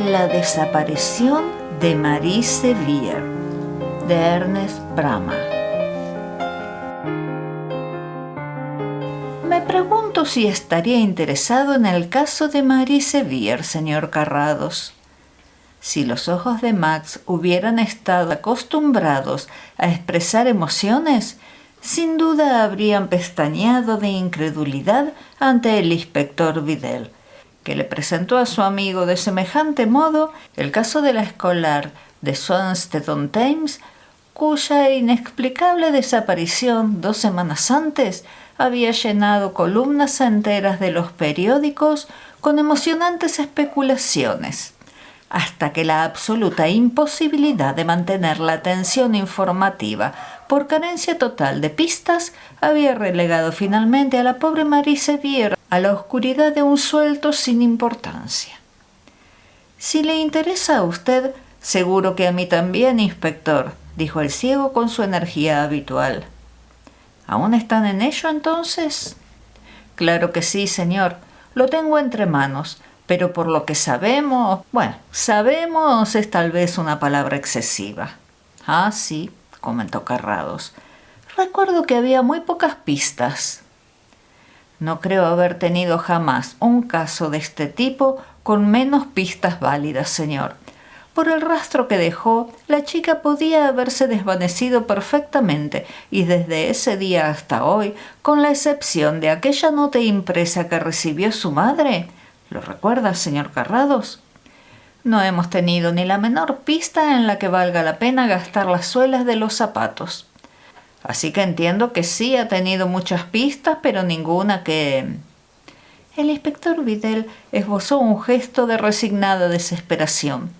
La desaparición de Marie Sevier, de Ernest Bramah. Me pregunto si estaría interesado en el caso de Marie Sevier, señor Carrados. Si los ojos de Max hubieran estado acostumbrados a expresar emociones, sin duda habrían pestañeado de incredulidad ante el inspector Vidal, que le presentó a su amigo de semejante modo el caso de la escolar de Swansted-on-Thames, cuya inexplicable desaparición 2 semanas antes había llenado columnas enteras de los periódicos con emocionantes especulaciones, hasta que la absoluta imposibilidad de mantener la atención informativa por carencia total de pistas había relegado finalmente a la pobre Marie Sevier a la oscuridad de un suelto sin importancia. Si le interesa a usted, seguro que a mí también, inspector, dijo el ciego con su energía habitual. ¿Aún están en ello, entonces? Claro que sí, señor. Lo tengo entre manos, pero por lo que sabemos... Bueno, sabemos es tal vez una palabra excesiva. Ah, sí, comentó Carrados. Recuerdo que había muy pocas pistas. No creo haber tenido jamás un caso de este tipo con menos pistas válidas, señor. Por el rastro que dejó, la chica podía haberse desvanecido perfectamente y desde ese día hasta hoy, con la excepción de aquella nota impresa que recibió su madre, ¿lo recuerda, señor Carrados? No hemos tenido ni la menor pista en la que valga la pena gastar las suelas de los zapatos. Así que entiendo que sí ha tenido muchas pistas, pero ninguna que... El inspector Vidal esbozó un gesto de resignada desesperación.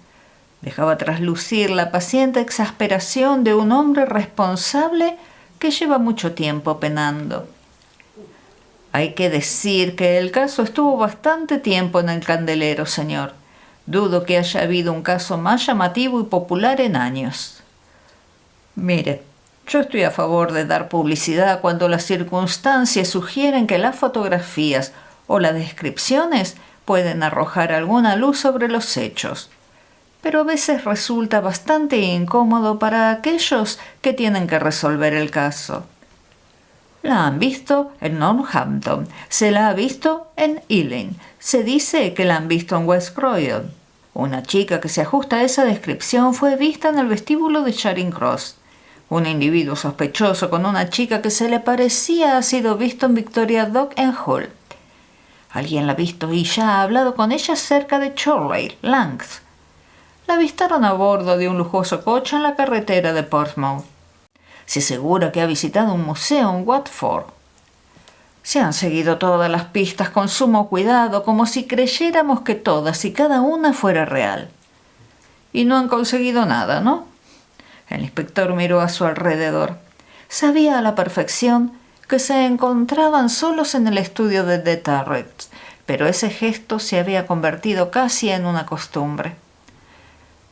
Dejaba traslucir la paciente exasperación de un hombre responsable que lleva mucho tiempo penando. Hay que decir que el caso estuvo bastante tiempo en el candelero, señor. Dudo que haya habido un caso más llamativo y popular en años. Mire, yo estoy a favor de dar publicidad cuando las circunstancias sugieren que las fotografías o las descripciones pueden arrojar alguna luz sobre los hechos. Pero a veces resulta bastante incómodo para aquellos que tienen que resolver el caso. La han visto en Northampton, se la ha visto en Ealing, se dice que la han visto en West Croydon. Una chica que se ajusta a esa descripción fue vista en el vestíbulo de Charing Cross. Un individuo sospechoso con una chica que se le parecía ha sido visto en Victoria Dock en Hull. Alguien la ha visto y ya ha hablado con ella cerca de Chorley, Lancs. La avistaron a bordo de un lujoso coche en la carretera de Portsmouth. Se asegura que ha visitado un museo en Watford. Se han seguido todas las pistas con sumo cuidado, como si creyéramos que todas y cada una fuera real. Y no han conseguido nada, ¿no? El inspector miró a su alrededor. Sabía a la perfección que se encontraban solos en el estudio de The Turrets, pero ese gesto se había convertido casi en una costumbre.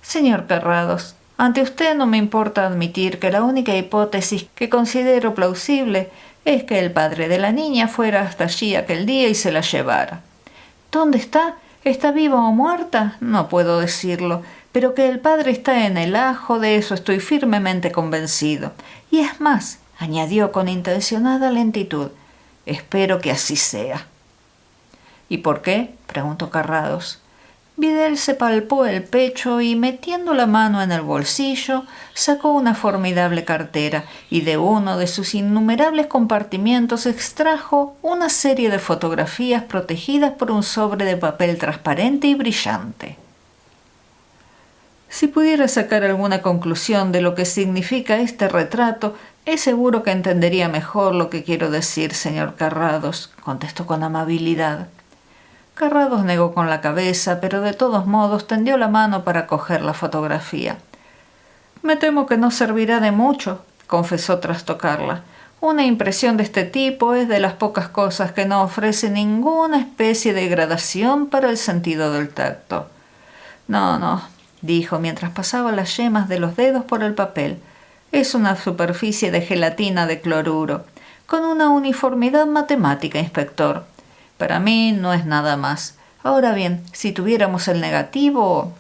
Señor Carrados, ante usted no me importa admitir que la única hipótesis que considero plausible es que el padre de la niña fuera hasta allí aquel día y se la llevara. ¿Dónde está? ¿Está viva o muerta? No puedo decirlo, pero que el padre está en el ajo, de eso estoy firmemente convencido. Y es más, añadió con intencionada lentitud, espero que así sea. ¿Y por qué?, preguntó Carrados. Vidal se palpó el pecho y, metiendo la mano en el bolsillo, sacó una formidable cartera y de uno de sus innumerables compartimientos extrajo una serie de fotografías protegidas por un sobre de papel transparente y brillante. Si pudiera sacar alguna conclusión de lo que significa este retrato, es seguro que entendería mejor lo que quiero decir, señor Carrados, contestó con amabilidad. Carrados negó con la cabeza, pero de todos modos tendió la mano para coger la fotografía. Me temo que no servirá de mucho, confesó tras tocarla. Una impresión de este tipo es de las pocas cosas que no ofrece ninguna especie de gradación para el sentido del tacto. No, dijo mientras pasaba las yemas de los dedos por el papel. Es una superficie de gelatina de cloruro, con una uniformidad matemática, inspector. Para mí no es nada más. Ahora bien, si tuviéramos el negativo,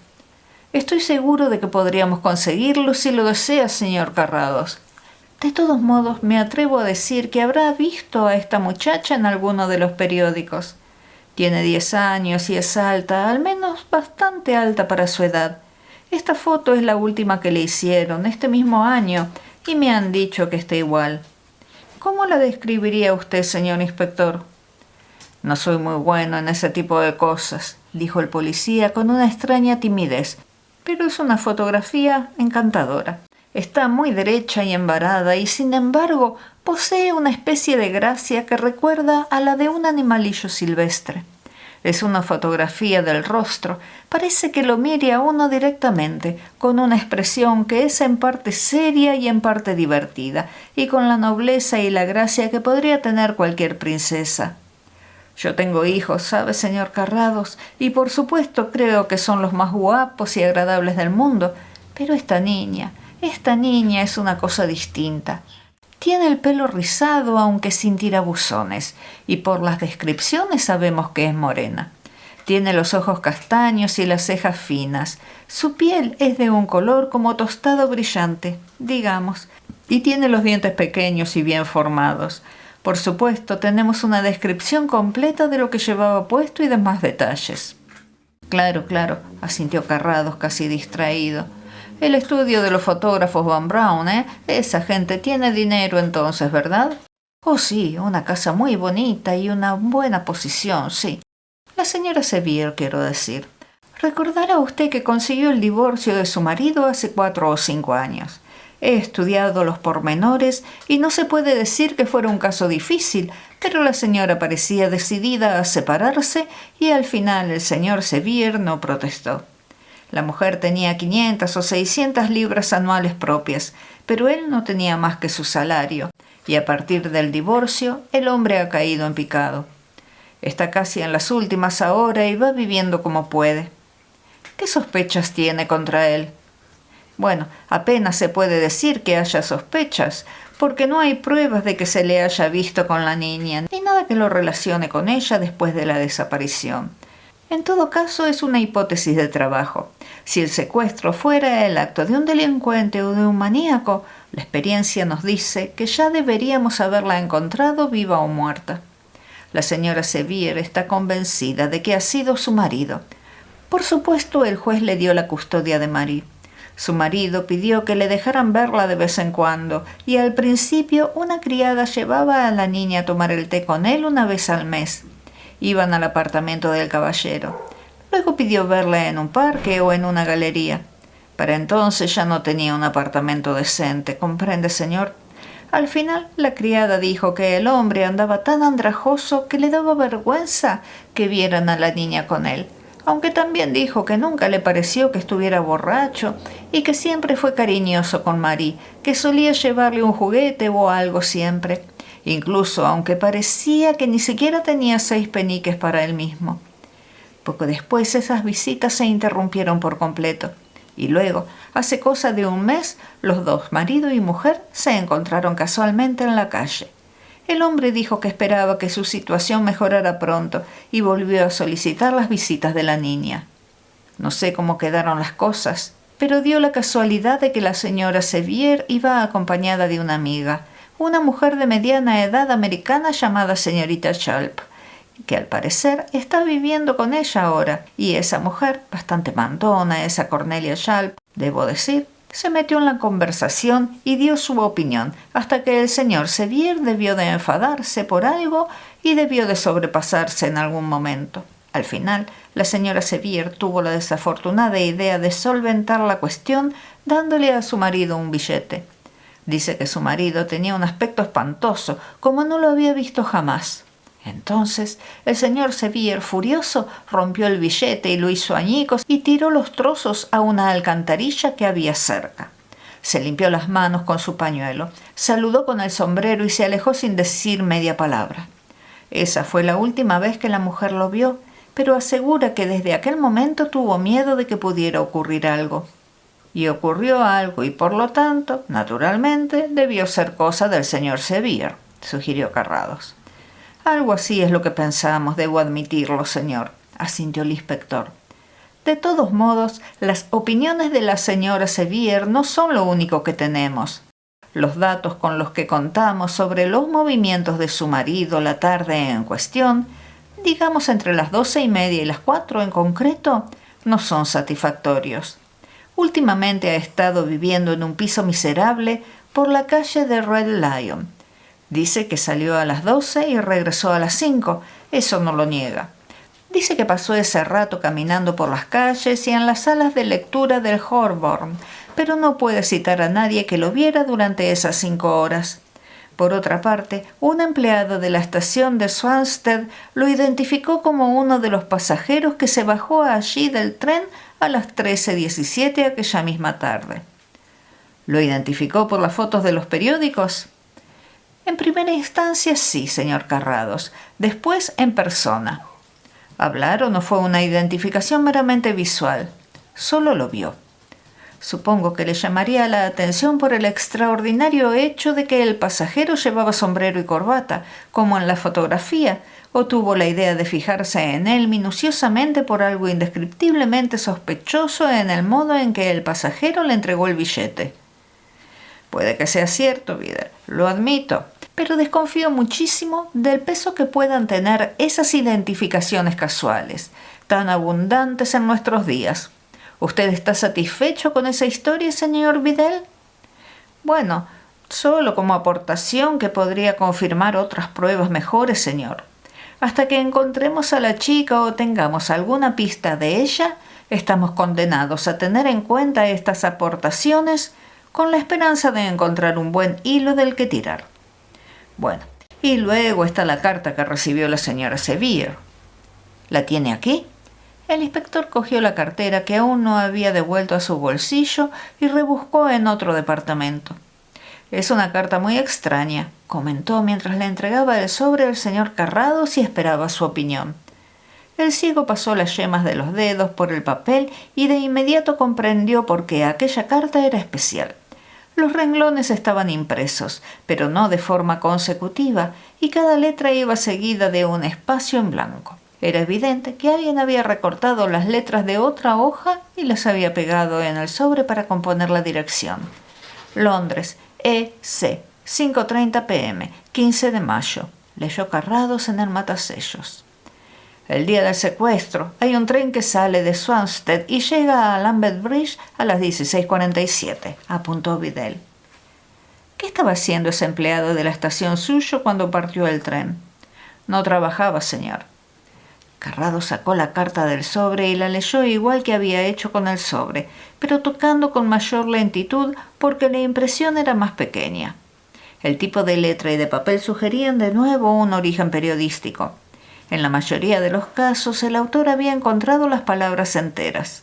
estoy seguro de que podríamos conseguirlo si lo desea, señor Carrados. De todos modos, me atrevo a decir que habrá visto a esta muchacha en alguno de los periódicos. Tiene 10 años y es alta, al menos bastante alta para su edad. Esta foto es la última que le hicieron, este mismo año, y me han dicho que está igual. ¿Cómo la describiría usted, señor inspector? No soy muy bueno en ese tipo de cosas, dijo el policía con una extraña timidez, pero es una fotografía encantadora. Está muy derecha y embarada y, sin embargo, posee una especie de gracia que recuerda a la de un animalillo silvestre. Es una fotografía del rostro. Parece que lo mire a uno directamente, con una expresión que es en parte seria y en parte divertida, y con la nobleza y la gracia que podría tener cualquier princesa. Yo tengo hijos, ¿sabe, señor Carrados? Y por supuesto creo que son los más guapos y agradables del mundo. Pero esta niña es una cosa distinta. Tiene el pelo rizado, aunque sin tirabuzones, y por las descripciones sabemos que es morena. Tiene los ojos castaños y las cejas finas. Su piel es de un color como tostado brillante, digamos, y tiene los dientes pequeños y bien formados. Por supuesto, tenemos una descripción completa de lo que llevaba puesto y demás detalles. Claro, asintió Carrados casi distraído. El estudio de los fotógrafos Van Braun, ¿eh? Esa gente tiene dinero entonces, ¿verdad? Oh, sí, una casa muy bonita y una buena posición, sí. La señora Sevier, quiero decir. Recordará usted que consiguió el divorcio de su marido hace 4 o 5 años. He estudiado los pormenores y no se puede decir que fuera un caso difícil, pero la señora parecía decidida a separarse y al final el señor Sevier no protestó. La mujer tenía 500 o 600 libras anuales propias, pero él no tenía más que su salario, y a partir del divorcio el hombre ha caído en picado. Está casi en las últimas ahora y va viviendo como puede. ¿Qué sospechas tiene contra él? Bueno, apenas se puede decir que haya sospechas, porque no hay pruebas de que se le haya visto con la niña, ni nada que lo relacione con ella después de la desaparición. En todo caso, es una hipótesis de trabajo. Si el secuestro fuera el acto de un delincuente o de un maníaco, la experiencia nos dice que ya deberíamos haberla encontrado viva o muerta. La señora Sevier está convencida de que ha sido su marido. Por supuesto, el juez le dio la custodia de Marie. Su marido pidió que le dejaran verla de vez en cuando, y al principio una criada llevaba a la niña a tomar el té con él una vez al mes. Iban al apartamento del caballero. Luego pidió verla en un parque o en una galería. Para entonces ya no tenía un apartamento decente, ¿comprende, señor? Al final la criada dijo que el hombre andaba tan andrajoso que le daba vergüenza que vieran a la niña con él, aunque también dijo que nunca le pareció que estuviera borracho y que siempre fue cariñoso con Marie, que solía llevarle un juguete o algo siempre, incluso aunque parecía que ni siquiera tenía 6 peniques para él mismo. Poco después esas visitas se interrumpieron por completo, y luego, hace cosa de un mes, los dos, marido y mujer, se encontraron casualmente en la calle. El hombre dijo que esperaba que su situación mejorara pronto y volvió a solicitar las visitas de la niña. No sé cómo quedaron las cosas, pero dio la casualidad de que la señora Sevier iba acompañada de una amiga, una mujer de mediana edad americana llamada señorita Sharp, que al parecer está viviendo con ella ahora, y esa mujer, bastante mandona, esa Cornelia Sharp, debo decir, se metió en la conversación y dio su opinión, hasta que el señor Sevier debió de enfadarse por algo y debió de sobrepasarse en algún momento. Al final, la señora Sevier tuvo la desafortunada idea de solventar la cuestión dándole a su marido un billete. Dice que su marido tenía un aspecto espantoso, como no lo había visto jamás. Entonces, el señor Sevier, furioso, rompió el billete y lo hizo añicos y tiró los trozos a una alcantarilla que había cerca. Se limpió las manos con su pañuelo, saludó con el sombrero y se alejó sin decir media palabra. Esa fue la última vez que la mujer lo vio, pero asegura que desde aquel momento tuvo miedo de que pudiera ocurrir algo. Y ocurrió algo y por lo tanto, naturalmente, debió ser cosa del señor Sevier, sugirió Carrados. Algo así es lo que pensamos, debo admitirlo, señor. asintió el inspector. De todos modos, las opiniones de la señora Sevier no son lo único que tenemos. Los datos con los que contamos sobre los movimientos de su marido la tarde en cuestión, digamos entre las 12:30 y las 4 en concreto, no son satisfactorios. Últimamente ha estado viviendo en un piso miserable por la calle de Red Lion. Dice que salió a las 12 y regresó a las 5, eso no lo niega. Dice que pasó ese rato caminando por las calles y en las salas de lectura del Holborn, pero no puede citar a nadie que lo viera durante esas 5 horas. Por otra parte, un empleado de la estación de Swanstead lo identificó como uno de los pasajeros que se bajó allí del tren a las 13:17 aquella misma tarde. ¿Lo identificó por las fotos de los periódicos? En primera instancia sí, señor Carrados. Después en persona. Hablar o no fue una identificación meramente visual. Solo lo vio. Supongo que le llamaría la atención por el extraordinario hecho de que el pasajero llevaba sombrero y corbata, como en la fotografía, o tuvo la idea de fijarse en él minuciosamente por algo indescriptiblemente sospechoso en el modo en que el pasajero le entregó el billete. Puede que sea cierto, Vidal, lo admito, pero desconfío muchísimo del peso que puedan tener esas identificaciones casuales, tan abundantes en nuestros días. ¿Usted está satisfecho con esa historia, señor Vidal? Bueno, solo como aportación que podría confirmar otras pruebas mejores, señor. Hasta que encontremos a la chica o tengamos alguna pista de ella, estamos condenados a tener en cuenta estas aportaciones con la esperanza de encontrar un buen hilo del que tirar. Bueno, y luego está la carta que recibió la señora Sevier. ¿La tiene aquí? El inspector cogió la cartera que aún no había devuelto a su bolsillo y rebuscó en otro departamento. Es una carta muy extraña, comentó mientras le entregaba el sobre al señor Carrados y esperaba su opinión. El ciego pasó las yemas de los dedos por el papel y de inmediato comprendió por qué aquella carta era especial. Los renglones estaban impresos, pero no de forma consecutiva, y cada letra iba seguida de un espacio en blanco. Era evidente que alguien había recortado las letras de otra hoja y las había pegado en el sobre para componer la dirección. Londres, E.C., 5:30 p.m., 15 de mayo, leyó Carrados en el matasellos. El día del secuestro hay un tren que sale de Swanstead y llega a Lambeth Bridge a las 16:47, apuntó Vidal. ¿Qué estaba haciendo ese empleado de la estación suyo cuando partió el tren? No trabajaba, señor. Carrados sacó la carta del sobre y la leyó igual que había hecho con el sobre, pero tocando con mayor lentitud porque la impresión era más pequeña. El tipo de letra y de papel sugerían de nuevo un origen periodístico. En la mayoría de los casos el autor había encontrado las palabras enteras.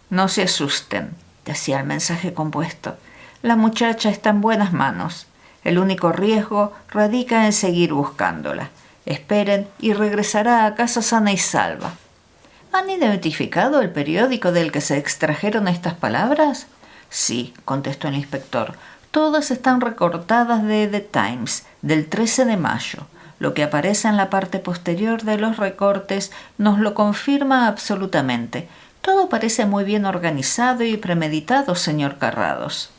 No se asusten, decía el mensaje compuesto. La muchacha está en buenas manos. El único riesgo radica en seguir buscándola. Esperen y regresará a casa sana y salva. ¿Han identificado el periódico del que se extrajeron estas palabras? Sí, contestó el inspector. Todas están recortadas de The Times, del 13 de mayo. Lo que aparece en la parte posterior de los recortes nos lo confirma absolutamente. Todo parece muy bien organizado y premeditado, señor Carrados.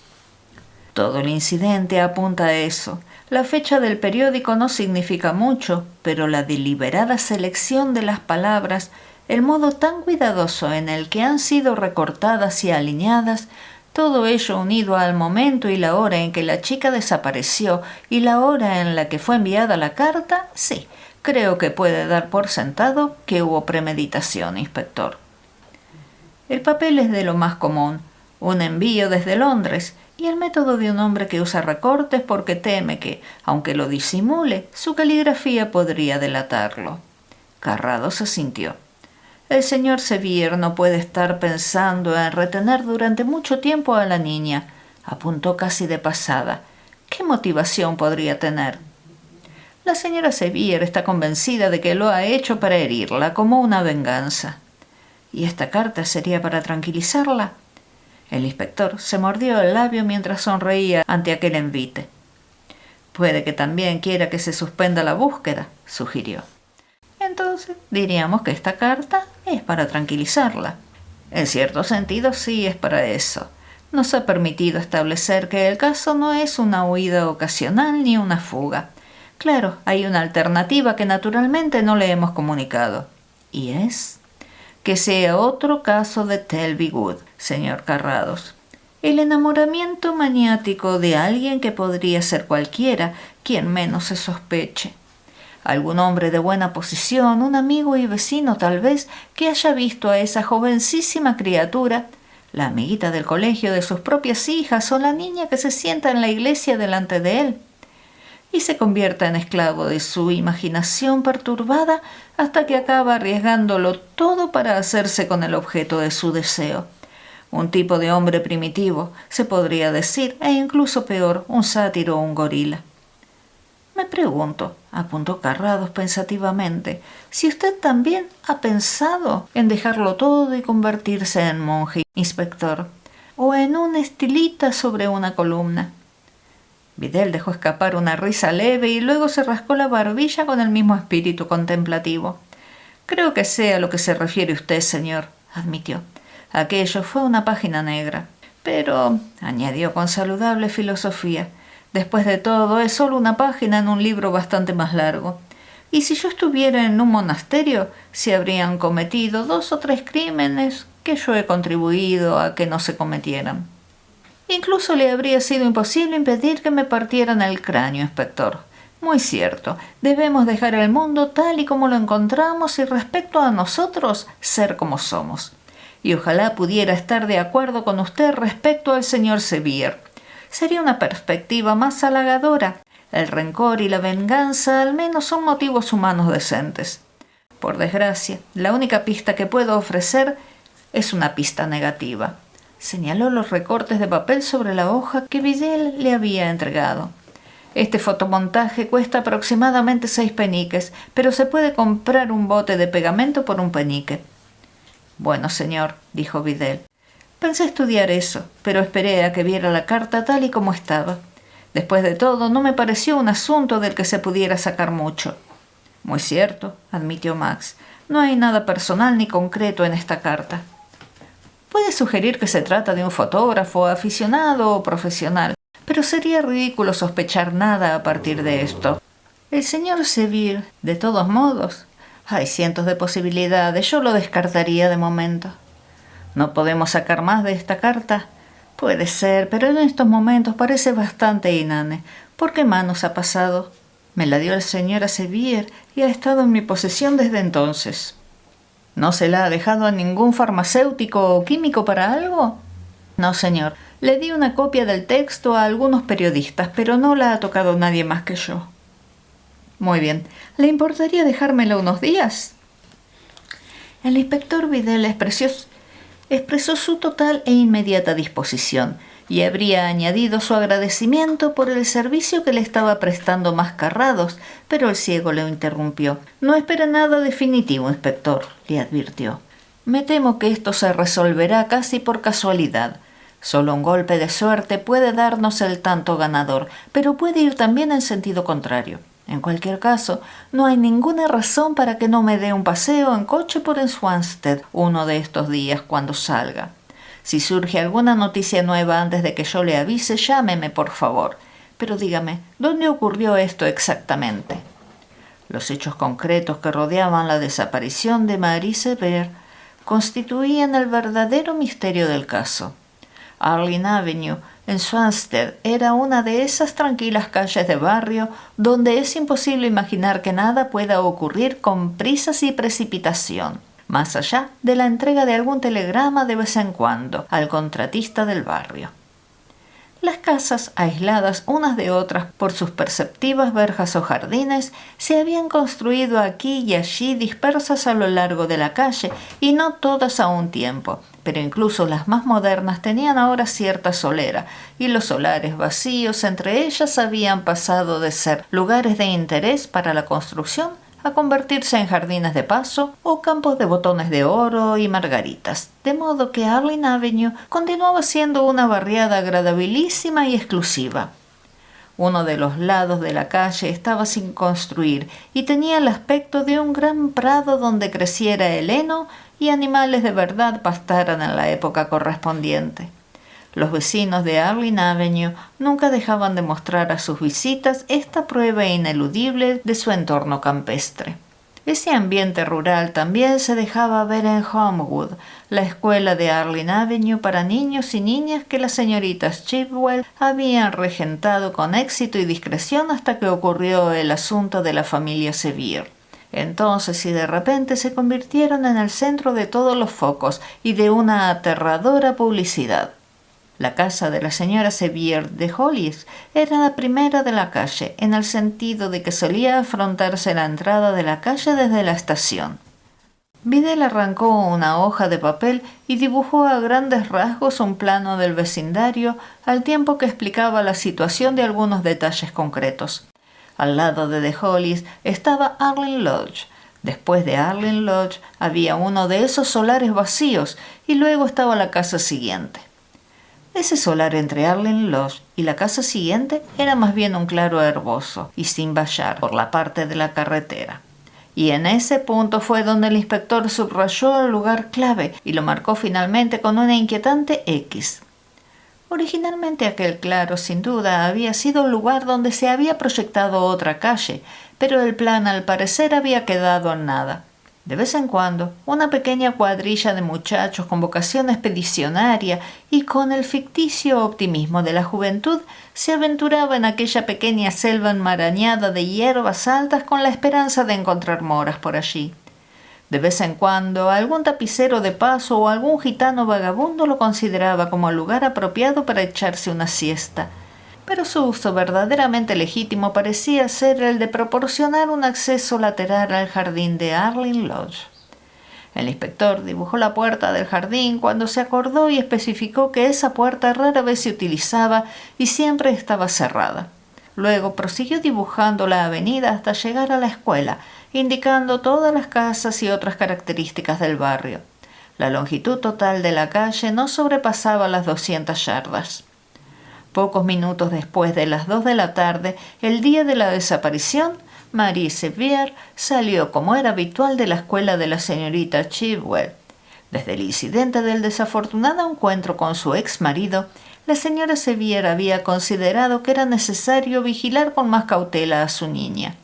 Todo el incidente apunta a eso. La fecha del periódico no significa mucho, pero la deliberada selección de las palabras, el modo tan cuidadoso en el que han sido recortadas y alineadas, todo ello unido al momento y la hora en que la chica desapareció y la hora en la que fue enviada la carta, sí, creo que puede dar por sentado que hubo premeditación, inspector. El papel es de lo más común, un envío desde Londres, y el método de un hombre que usa recortes porque teme que, aunque lo disimule, su caligrafía podría delatarlo. Carrados asintió. El señor Sevier no puede estar pensando en retener durante mucho tiempo a la niña, apuntó casi de pasada. ¿Qué motivación podría tener? La señora Sevier está convencida de que lo ha hecho para herirla, como una venganza. ¿Y esta carta sería para tranquilizarla? El inspector se mordió el labio mientras sonreía ante aquel envite. Puede que también quiera que se suspenda la búsqueda, sugirió. En entonces diríamos que esta carta es para tranquilizarla. En cierto sentido sí es para eso. Nos ha permitido establecer que el caso no es una huida ocasional ni una fuga. Claro, hay una alternativa que naturalmente no le hemos comunicado. Y es que sea otro caso de Telby Wood, señor Carrados. El enamoramiento maniático de alguien que podría ser cualquiera, quien menos se sospeche. Algún hombre de buena posición, un amigo y vecino tal vez, que haya visto a esa jovencísima criatura, la amiguita del colegio de sus propias hijas o la niña que se sienta en la iglesia delante de él, y se convierta en esclavo de su imaginación perturbada hasta que acaba arriesgándolo todo para hacerse con el objeto de su deseo. Un tipo de hombre primitivo, se podría decir, e incluso peor, un sátiro o un gorila. Me pregunto, apuntó Carrados pensativamente, si usted también ha pensado en dejarlo todo y convertirse en monje, inspector, o en un estilita sobre una columna. Vidal dejó escapar una risa leve y luego se rascó la barbilla con el mismo espíritu contemplativo. Creo que sé a lo que se refiere usted, señor, admitió. Aquello fue una página negra. Pero, añadió con saludable filosofía, después de todo es solo una página en un libro bastante más largo. Y si yo estuviera en un monasterio, se habrían cometido 2 o 3 crímenes que yo he contribuido a que no se cometieran. Incluso le habría sido imposible impedir que me partieran el cráneo, inspector. Muy cierto, debemos dejar el mundo tal y como lo encontramos y respecto a nosotros, ser como somos. Y ojalá pudiera estar de acuerdo con usted respecto al señor Sevier. Sería una perspectiva más halagadora. El rencor y la venganza al menos son motivos humanos decentes. Por desgracia, la única pista que puedo ofrecer es una pista negativa. Señaló los recortes de papel sobre la hoja que Vidal le había entregado. Este fotomontaje cuesta aproximadamente 6 peniques, pero se puede comprar un bote de pegamento por 1 penique. Bueno, señor, dijo Vidal. Pensé estudiar eso, pero esperé a que viera la carta tal y como estaba. Después de todo, no me pareció un asunto del que se pudiera sacar mucho. Muy cierto, admitió Max. No hay nada personal ni concreto en esta carta. Puede sugerir que se trata de un fotógrafo aficionado o profesional, pero sería ridículo sospechar nada a partir de esto. El señor Sevier, de todos modos, hay cientos de posibilidades, yo lo descartaría de momento. ¿No podemos sacar más de esta carta? Puede ser, pero en estos momentos parece bastante inane. ¿Por qué manos ha pasado? Me la dio el señor Sevier y ha estado en mi posesión desde entonces. ¿No se la ha dejado a ningún farmacéutico o químico para algo? No, señor. Le di una copia del texto a algunos periodistas, pero no la ha tocado nadie más que yo. Muy bien. ¿Le importaría dejármela unos días? El inspector Vidal expresó su total e inmediata disposición y habría añadido su agradecimiento por el servicio que le estaba prestando más Carrados, pero el ciego le interrumpió. No espere nada definitivo, inspector, le advirtió. Me temo que esto se resolverá casi por casualidad. Solo un golpe de suerte puede darnos el tanto ganador, pero puede ir también en sentido contrario. En cualquier caso, no hay ninguna razón para que no me dé un paseo en coche por Swanstead uno de estos días cuando salga. Si surge alguna noticia nueva antes de que yo le avise, llámeme, por favor. Pero dígame, ¿dónde ocurrió esto exactamente? Los hechos concretos que rodeaban la desaparición de Marie Sevier constituían el verdadero misterio del caso. Arlene Avenue, en Swanstead, era una de esas tranquilas calles de barrio donde es imposible imaginar que nada pueda ocurrir con prisas y precipitación, más allá de la entrega de algún telegrama de vez en cuando al contratista del barrio. Las casas, aisladas unas de otras por sus perceptivas verjas o jardines, se habían construido aquí y allí dispersas a lo largo de la calle, y no todas a un tiempo, pero incluso las más modernas tenían ahora cierta solera, y los solares vacíos entre ellas habían pasado de ser lugares de interés para la construcción a convertirse en jardines de paso o campos de botones de oro y margaritas, de modo que Arlene Avenue continuaba siendo una barriada agradabilísima y exclusiva. Uno de los lados de la calle estaba sin construir y tenía el aspecto de un gran prado donde creciera el heno y animales de verdad pastaran en la época correspondiente. Los vecinos de Arlene Avenue nunca dejaban de mostrar a sus visitas esta prueba ineludible de su entorno campestre. Ese ambiente rural también se dejaba ver en Homewood, la escuela de Arlene Avenue para niños y niñas que las señoritas Chipwell habían regentado con éxito y discreción hasta que ocurrió el asunto de la familia Sevier. Entonces y de repente se convirtieron en el centro de todos los focos y de una aterradora publicidad. La casa de la señora Sevier de Hollis era la primera de la calle, en el sentido de que solía afrontarse la entrada de la calle desde la estación. Vidal arrancó una hoja de papel y dibujó a grandes rasgos un plano del vecindario, al tiempo que explicaba la situación de algunos detalles concretos. Al lado de The Hollis estaba Arlene Lodge. Después de Arlene Lodge había uno de esos solares vacíos y luego estaba la casa siguiente. Ese solar entre Arlene Lodge y la casa siguiente era más bien un claro herboso y sin vallar por la parte de la carretera. Y en ese punto fue donde el inspector subrayó el lugar clave y lo marcó finalmente con una inquietante X. Originalmente aquel claro, sin duda, había sido el lugar donde se había proyectado otra calle, pero el plan al parecer había quedado en nada. De vez en cuando, una pequeña cuadrilla de muchachos con vocación expedicionaria y con el ficticio optimismo de la juventud se aventuraba en aquella pequeña selva enmarañada de hierbas altas con la esperanza de encontrar moras por allí. De vez en cuando, algún tapicero de paso o algún gitano vagabundo lo consideraba como el lugar apropiado para echarse una siesta, pero su uso verdaderamente legítimo parecía ser el de proporcionar un acceso lateral al jardín de Arlene Lodge. El inspector dibujó la puerta del jardín cuando se acordó y especificó que esa puerta rara vez se utilizaba y siempre estaba cerrada. Luego prosiguió dibujando la avenida hasta llegar a la escuela, indicando todas las casas y otras características del barrio. La longitud total de la calle no sobrepasaba las 200 yardas. Pocos minutos después de las 2 de la tarde, el día de la desaparición, Marie Sevier salió como era habitual de la escuela de la señorita Chipwell. Desde el incidente del desafortunado encuentro con su ex marido, la señora Sevier había considerado que era necesario vigilar con más cautela a su niña.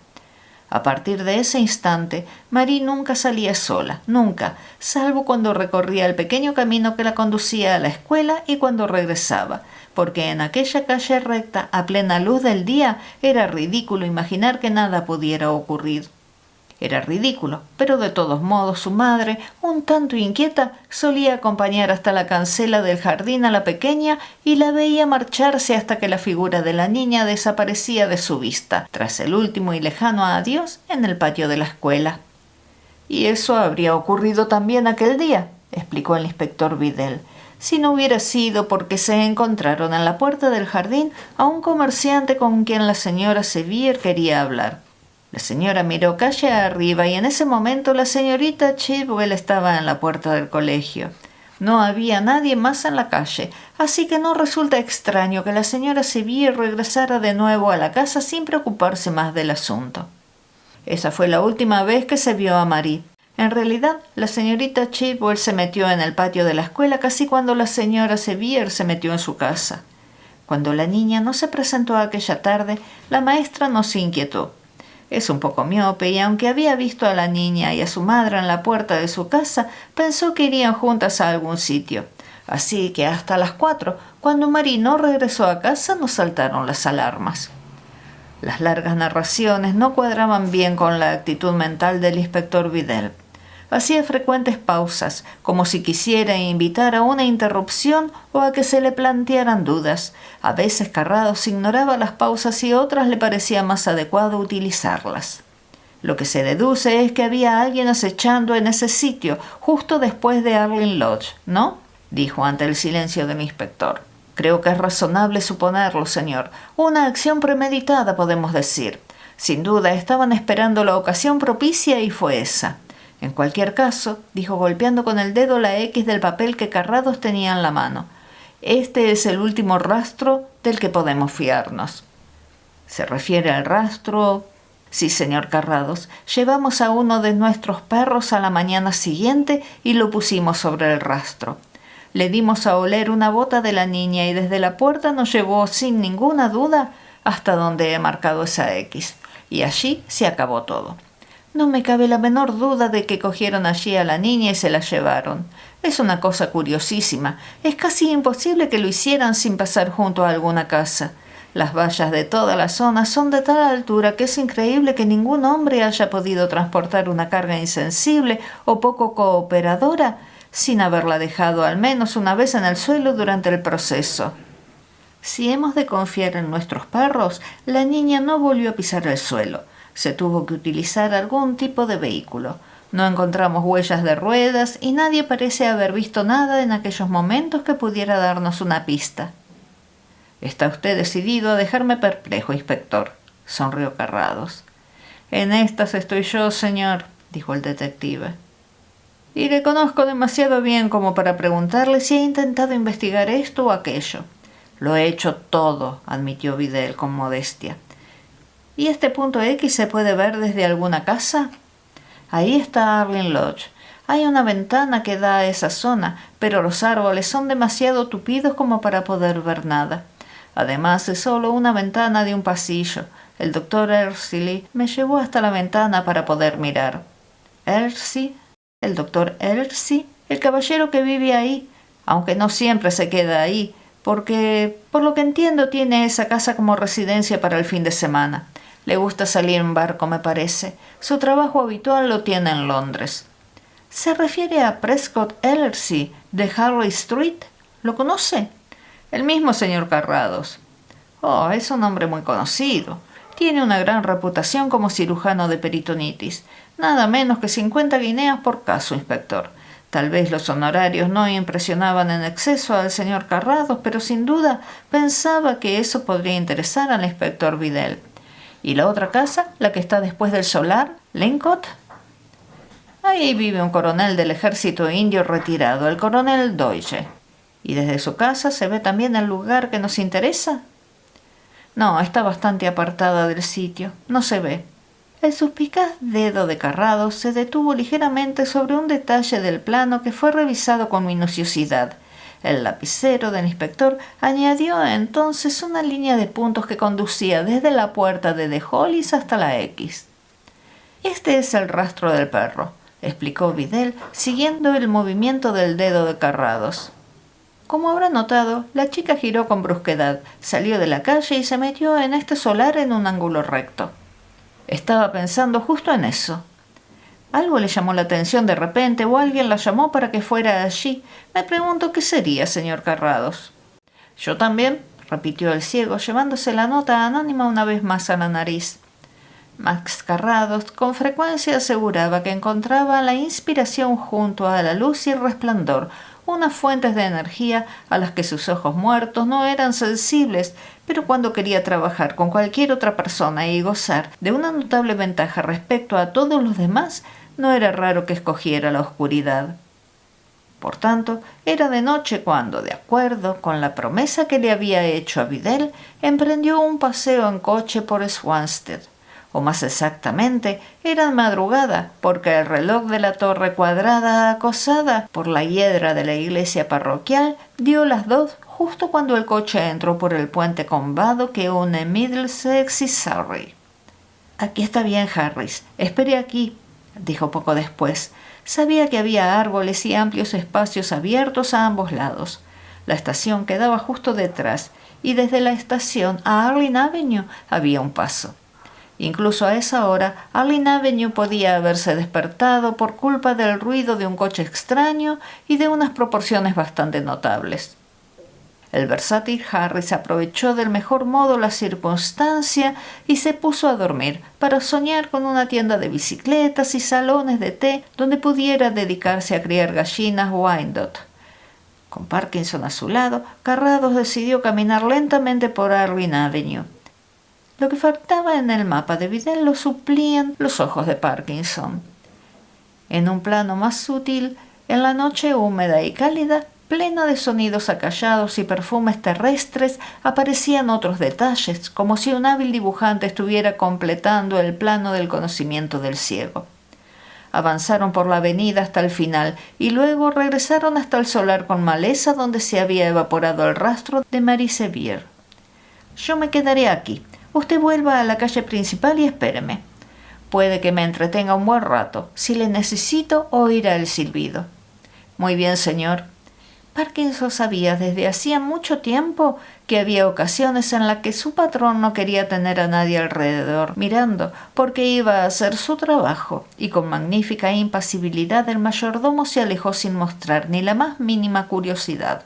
A partir de ese instante, Marie nunca salía sola, nunca, salvo cuando recorría el pequeño camino que la conducía a la escuela y cuando regresaba, porque en aquella calle recta, a plena luz del día, era ridículo imaginar que nada pudiera ocurrir. Era ridículo, pero de todos modos su madre, un tanto inquieta, solía acompañar hasta la cancela del jardín a la pequeña y la veía marcharse hasta que la figura de la niña desaparecía de su vista, tras el último y lejano adiós en el patio de la escuela. «Y eso habría ocurrido también aquel día», explicó el inspector Vidal, «si no hubiera sido porque se encontraron en la puerta del jardín a un comerciante con quien la señora Sevier quería hablar». La señora miró calle arriba y en ese momento la señorita Chipwell estaba en la puerta del colegio. No había nadie más en la calle, así que no resulta extraño que la señora Sevier regresara de nuevo a la casa sin preocuparse más del asunto. Esa fue la última vez que se vio a Marie. En realidad, la señorita Chipwell se metió en el patio de la escuela casi cuando la señora Sevier se metió en su casa. Cuando la niña no se presentó aquella tarde, la maestra no se inquietó. Es un poco miope y aunque había visto a la niña y a su madre en la puerta de su casa, pensó que irían juntas a algún sitio. Así que hasta las 4, cuando Marie no regresó a casa, nos saltaron las alarmas. Las largas narraciones no cuadraban bien con la actitud mental del inspector Vidal. Hacía frecuentes pausas, como si quisiera invitar a una interrupción o a que se le plantearan dudas. A veces Carrados ignoraba las pausas y otras le parecía más adecuado utilizarlas. Lo que se deduce es que había alguien acechando en ese sitio, justo después de Arlene Lodge, ¿no?, dijo ante el silencio del inspector. Creo que es razonable suponerlo, señor. Una acción premeditada, podemos decir. Sin duda estaban esperando la ocasión propicia y fue esa. En cualquier caso, dijo golpeando con el dedo la X del papel que Carrados tenía en la mano, este es el último rastro del que podemos fiarnos. ¿Se refiere al rastro? Sí, señor Carrados. Llevamos a uno de nuestros perros a la mañana siguiente y lo pusimos sobre el rastro. Le dimos a oler una bota de la niña y desde la puerta nos llevó sin ninguna duda hasta donde he marcado esa X. Y allí se acabó todo. No me cabe la menor duda de que cogieron allí a la niña y se la llevaron. Es una cosa curiosísima. Es casi imposible que lo hicieran sin pasar junto a alguna casa. Las vallas de toda la zona son de tal altura que es increíble que ningún hombre haya podido transportar una carga insensible o poco cooperadora sin haberla dejado al menos una vez en el suelo durante el proceso. Si hemos de confiar en nuestros perros, la niña no volvió a pisar el suelo. Se tuvo que utilizar algún tipo de vehículo. No encontramos huellas de ruedas y nadie parece haber visto nada en aquellos momentos que pudiera darnos una pista. «Está usted decidido a dejarme perplejo, inspector», sonrió Carrados. «En estas estoy yo, señor», dijo el detective. «Y le conozco demasiado bien como para preguntarle si ha intentado investigar esto o aquello». «Lo he hecho todo», admitió Vidal con modestia. «¿Y este punto X se puede ver desde alguna casa?» «Ahí está Arlene Lodge. Hay una ventana que da a esa zona, pero los árboles son demasiado tupidos como para poder ver nada. Además, es solo una ventana de un pasillo. El doctor Ercilly me llevó hasta la ventana para poder mirar». «¿Ercy? ¿El doctor Ercy? El caballero que vive ahí? Aunque no siempre se queda ahí, porque, por lo que entiendo, tiene esa casa como residencia para el fin de semana. Le gusta salir en barco, me parece. Su trabajo habitual lo tiene en Londres». «¿Se refiere a Prescott Ellerslie de Harley Street? ¿Lo conoce?» «El mismo, señor Carrados». «Oh, es un hombre muy conocido. Tiene una gran reputación como cirujano de peritonitis. Nada menos que 50 guineas por caso, inspector. Tal vez los honorarios no impresionaban en exceso al señor Carrados, pero sin duda pensaba que eso podría interesar al inspector Vidal. ¿Y la otra casa, la que está después del solar, Lincoln?» «Ahí vive un coronel del ejército indio retirado, el coronel Doyle». «¿Y desde su casa se ve también el lugar que nos interesa?» «No, está bastante apartada del sitio. No se ve». El suspicaz dedo de Carrados se detuvo ligeramente sobre un detalle del plano que fue revisado con minuciosidad. El lapicero del inspector añadió entonces una línea de puntos que conducía desde la puerta de The Hollies hasta la X. «Este es el rastro del perro», explicó Vidal, siguiendo el movimiento del dedo de Carrados. Como habrá notado, la chica giró con brusquedad, salió de la calle y se metió en este solar en un ángulo recto. Estaba pensando justo en eso. Algo le llamó la atención de repente o alguien la llamó para que fuera allí. Me pregunto qué sería, señor Carrados. «Yo también», repitió el ciego, llevándose la nota anónima una vez más a la nariz. Max Carrados con frecuencia aseguraba que encontraba la inspiración junto a la luz y el resplandor, unas fuentes de energía a las que sus ojos muertos no eran sensibles, pero cuando quería trabajar con cualquier otra persona y gozar de una notable ventaja respecto a todos los demás, no era raro que escogiera la oscuridad. Por tanto, era de noche cuando, de acuerdo con la promesa que le había hecho a Vidal, emprendió un paseo en coche por Swanstead. O más exactamente, era madrugada, porque el reloj de la torre cuadrada acosada por la hiedra de la iglesia parroquial dio las 2 justo cuando el coche entró por el puente combado que une Middlesex y Surrey. «Aquí está bien, Harris. Espere aquí», dijo poco después. Sabía que había árboles y amplios espacios abiertos a ambos lados. La estación quedaba justo detrás, y desde la estación a Arlene Avenue había un paso. Incluso a esa hora, Arlene Avenue podía haberse despertado por culpa del ruido de un coche extraño y de unas proporciones bastante notables. El versátil Harris aprovechó del mejor modo la circunstancia y se puso a dormir para soñar con una tienda de bicicletas y salones de té donde pudiera dedicarse a criar gallinas Wyandotte. Con Parkinson a su lado, Carrados decidió caminar lentamente por Arlene Avenue. Lo que faltaba en el mapa de Vidal lo suplían los ojos de Parkinson. En un plano más sutil, en la noche húmeda y cálida, plena de sonidos acallados y perfumes terrestres, aparecían otros detalles, como si un hábil dibujante estuviera completando el plano del conocimiento del ciego. Avanzaron por la avenida hasta el final y luego regresaron hasta el solar con maleza donde se había evaporado el rastro de Marie Sevier. «Yo me quedaré aquí. Usted vuelva a la calle principal y espéreme. Puede que me entretenga un buen rato. Si le necesito, oirá el silbido». «Muy bien, señor». Parkinson sabía desde hacía mucho tiempo que había ocasiones en las que su patrón no quería tener a nadie alrededor mirando, porque iba a hacer su trabajo, y con magnífica impasibilidad el mayordomo se alejó sin mostrar ni la más mínima curiosidad.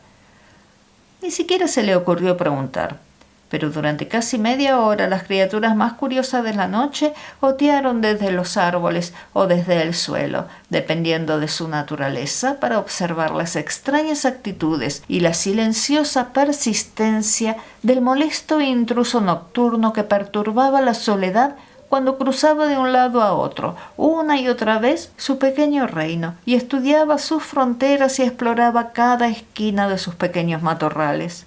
Ni siquiera se le ocurrió preguntar. Pero durante casi media hora las criaturas más curiosas de la noche otearon desde los árboles o desde el suelo, dependiendo de su naturaleza, para observar las extrañas actitudes y la silenciosa persistencia del molesto intruso nocturno que perturbaba la soledad cuando cruzaba de un lado a otro, una y otra vez, su pequeño reino, y estudiaba sus fronteras y exploraba cada esquina de sus pequeños matorrales.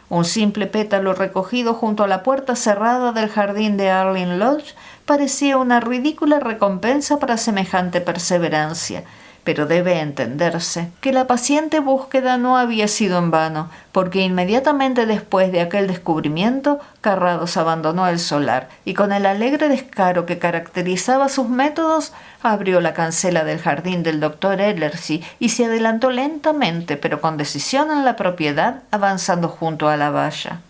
Un simple pétalo recogido junto a la puerta cerrada del jardín de Arlene Lodge parecía una ridícula recompensa para semejante perseverancia, pero debe entenderse que la paciente búsqueda no había sido en vano, porque inmediatamente después de aquel descubrimiento, Carrados abandonó el solar y con el alegre descaro que caracterizaba sus métodos, abrió la cancela del jardín del doctor Ellerslie y se adelantó lentamente, pero con decisión en la propiedad, avanzando junto a la valla.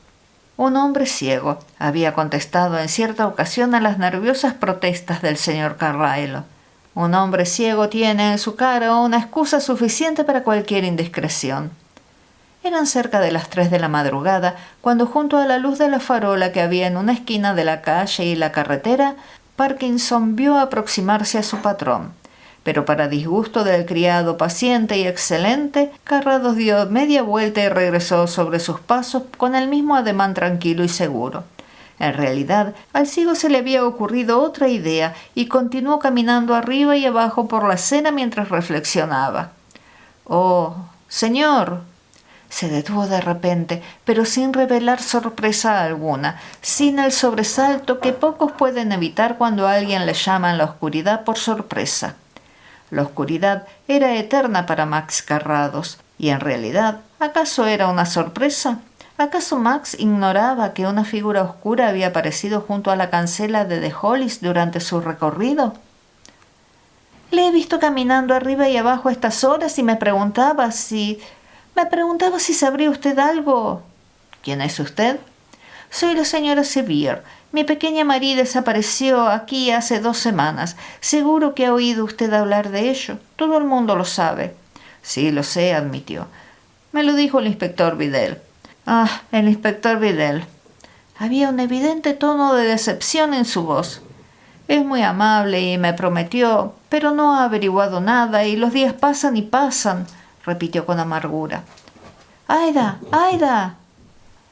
Un hombre ciego había contestado en cierta ocasión a las nerviosas protestas del señor Carlyle. Un hombre ciego tiene en su cara una excusa suficiente para cualquier indiscreción. Eran cerca de las 3 de la madrugada, cuando junto a la luz de la farola que había en una esquina de la calle y la carretera, Parkinson vio aproximarse a su patrón. Pero para disgusto del criado paciente y excelente, Carrados dio media vuelta y regresó sobre sus pasos con el mismo ademán tranquilo y seguro. En realidad, al ciego se le había ocurrido otra idea y continuó caminando arriba y abajo por la acera mientras reflexionaba. «Oh, señor». Se detuvo de repente, pero sin revelar sorpresa alguna, sin el sobresalto que pocos pueden evitar cuando alguien le llama en la oscuridad por sorpresa. La oscuridad era eterna para Max Carrados, y en realidad, ¿acaso era una sorpresa? ¿Acaso Max ignoraba que una figura oscura había aparecido junto a la cancela de The Hollies durante su recorrido? «Le he visto caminando arriba y abajo a estas horas y me preguntaba si sabría usted algo». «¿Quién es usted?» «Soy la señora Sevier. Mi pequeña Marie desapareció aquí hace 2 semanas. Seguro que ha oído usted hablar de ello. Todo el mundo lo sabe». «Sí, lo sé», admitió. «Me lo dijo el inspector Vidal». «Ah, el inspector Vidal». Había un evidente tono de decepción en su voz. «Es muy amable y me prometió, pero no ha averiguado nada y los días pasan y pasan», repitió con amargura. «Aida, Aida,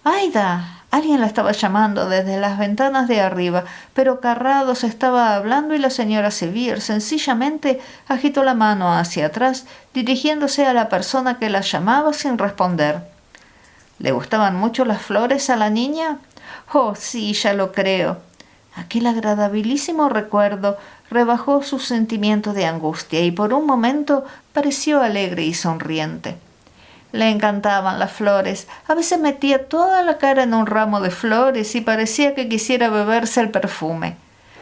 Aida». Alguien la estaba llamando desde las ventanas de arriba, pero Carrados estaba hablando y la señora Sevier sencillamente agitó la mano hacia atrás, dirigiéndose a la persona que la llamaba sin responder. ¿Le gustaban mucho las flores a la niña? «Oh, sí, ya lo creo». Aquel agradabilísimo recuerdo rebajó su sentimiento de angustia y por un momento pareció alegre y sonriente. Le encantaban las flores. A veces metía toda la cara en un ramo de flores y parecía que quisiera beberse el perfume.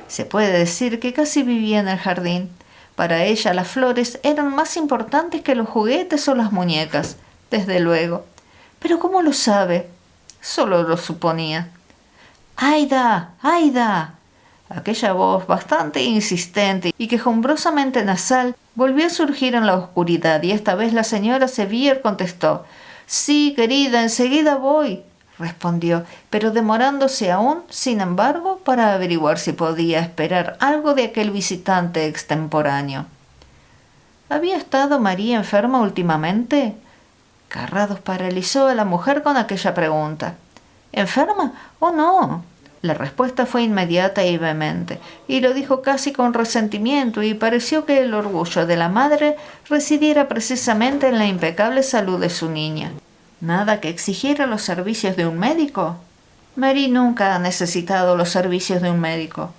Se puede decir que casi vivía en el jardín. Para ella las flores eran más importantes que los juguetes o las muñecas, desde luego. ¿Pero cómo lo sabe? Solo lo suponía. «Aida, Aida». Aquella voz bastante insistente y quejumbrosamente nasal volvió a surgir en la oscuridad y esta vez la señora Sevier contestó. «Sí, querida, enseguida voy», respondió, pero demorándose aún, sin embargo, para averiguar si podía esperar algo de aquel visitante extemporáneo. ¿Había estado María enferma últimamente? Carrados paralizó a la mujer con aquella pregunta. «¿Enferma? Oh, no». La respuesta fue inmediata y vehemente, y lo dijo casi con resentimiento, y pareció que el orgullo de la madre residiera precisamente en la impecable salud de su niña. ¿Nada que exigiera los servicios de un médico? Mary nunca ha necesitado los servicios de un médico.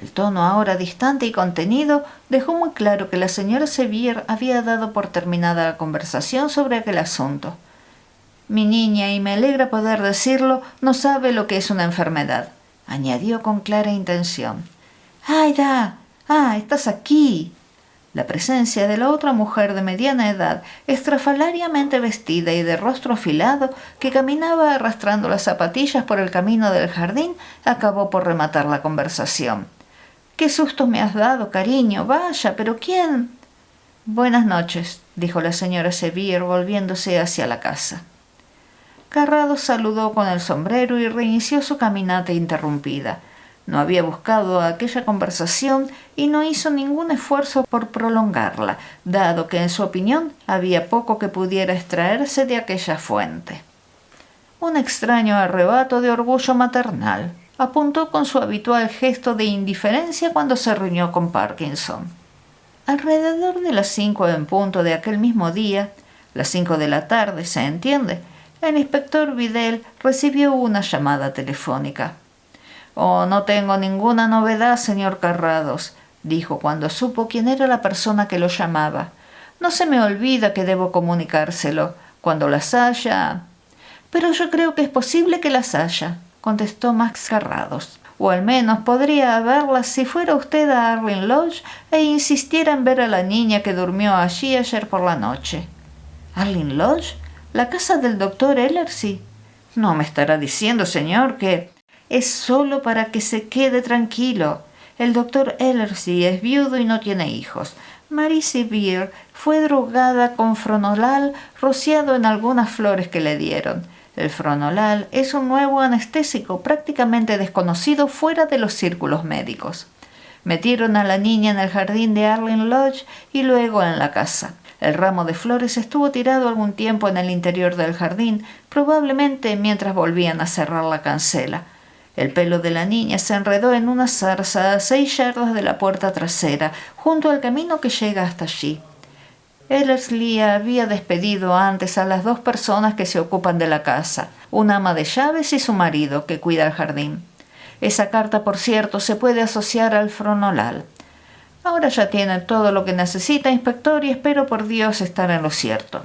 El tono, ahora distante y contenido, dejó muy claro que la señora Sevier había dado por terminada la conversación sobre aquel asunto. Mi niña, y me alegra poder decirlo, no sabe lo que es una enfermedad, añadió con clara intención. ¡Aida! ¡Ah, estás aquí! La presencia de la otra mujer de mediana edad, estrafalariamente vestida y de rostro afilado, que caminaba arrastrando las zapatillas por el camino del jardín, acabó por rematar la conversación. «¡Qué susto me has dado, cariño! Vaya, ¿pero quién?» «Buenas noches», dijo la señora Sevier volviéndose hacia la casa. Carrados saludó con el sombrero y reinició su caminata interrumpida. No había buscado aquella conversación y no hizo ningún esfuerzo por prolongarla, dado que en su opinión había poco que pudiera extraerse de aquella fuente. Un extraño arrebato de orgullo maternal, apuntó con su habitual gesto de indiferencia cuando se reunió con Parkinson. Alrededor de las 5 en punto de aquel mismo día, las 5 de la tarde, se entiende, el inspector Vidal recibió una llamada telefónica. «Oh, no tengo ninguna novedad, señor Carrados», dijo cuando supo quién era la persona que lo llamaba. «No se me olvida que debo comunicárselo. Cuando las haya...» «Pero yo creo que es posible que las haya», contestó Max Carrados. «O al menos podría haberlas si fuera usted a Arlyn Lodge e insistiera en ver a la niña que durmió allí ayer por la noche». «¿Arlyn Lodge? ¿La casa del doctor Ellerslie? No me estará diciendo, señor, que...» «Es solo para que se quede tranquilo. El doctor Ellerslie es viudo y no tiene hijos. Marie Sevier fue drogada con fronolal rociado en algunas flores que le dieron. El fronolal es un nuevo anestésico prácticamente desconocido fuera de los círculos médicos. Metieron a la niña en el jardín de Arlyn Lodge y luego en la casa. El ramo de flores estuvo tirado algún tiempo en el interior del jardín, probablemente mientras volvían a cerrar la cancela. El pelo de la niña se enredó en una zarza a 6 yardas de la puerta trasera, junto al camino que llega hasta allí. Ellerslie había despedido antes a las 2 personas que se ocupan de la casa, una ama de llaves y su marido, que cuida el jardín. Esa carta, por cierto, se puede asociar al fronolal. Ahora ya tiene todo lo que necesita, inspector, y espero por Dios estar en lo cierto».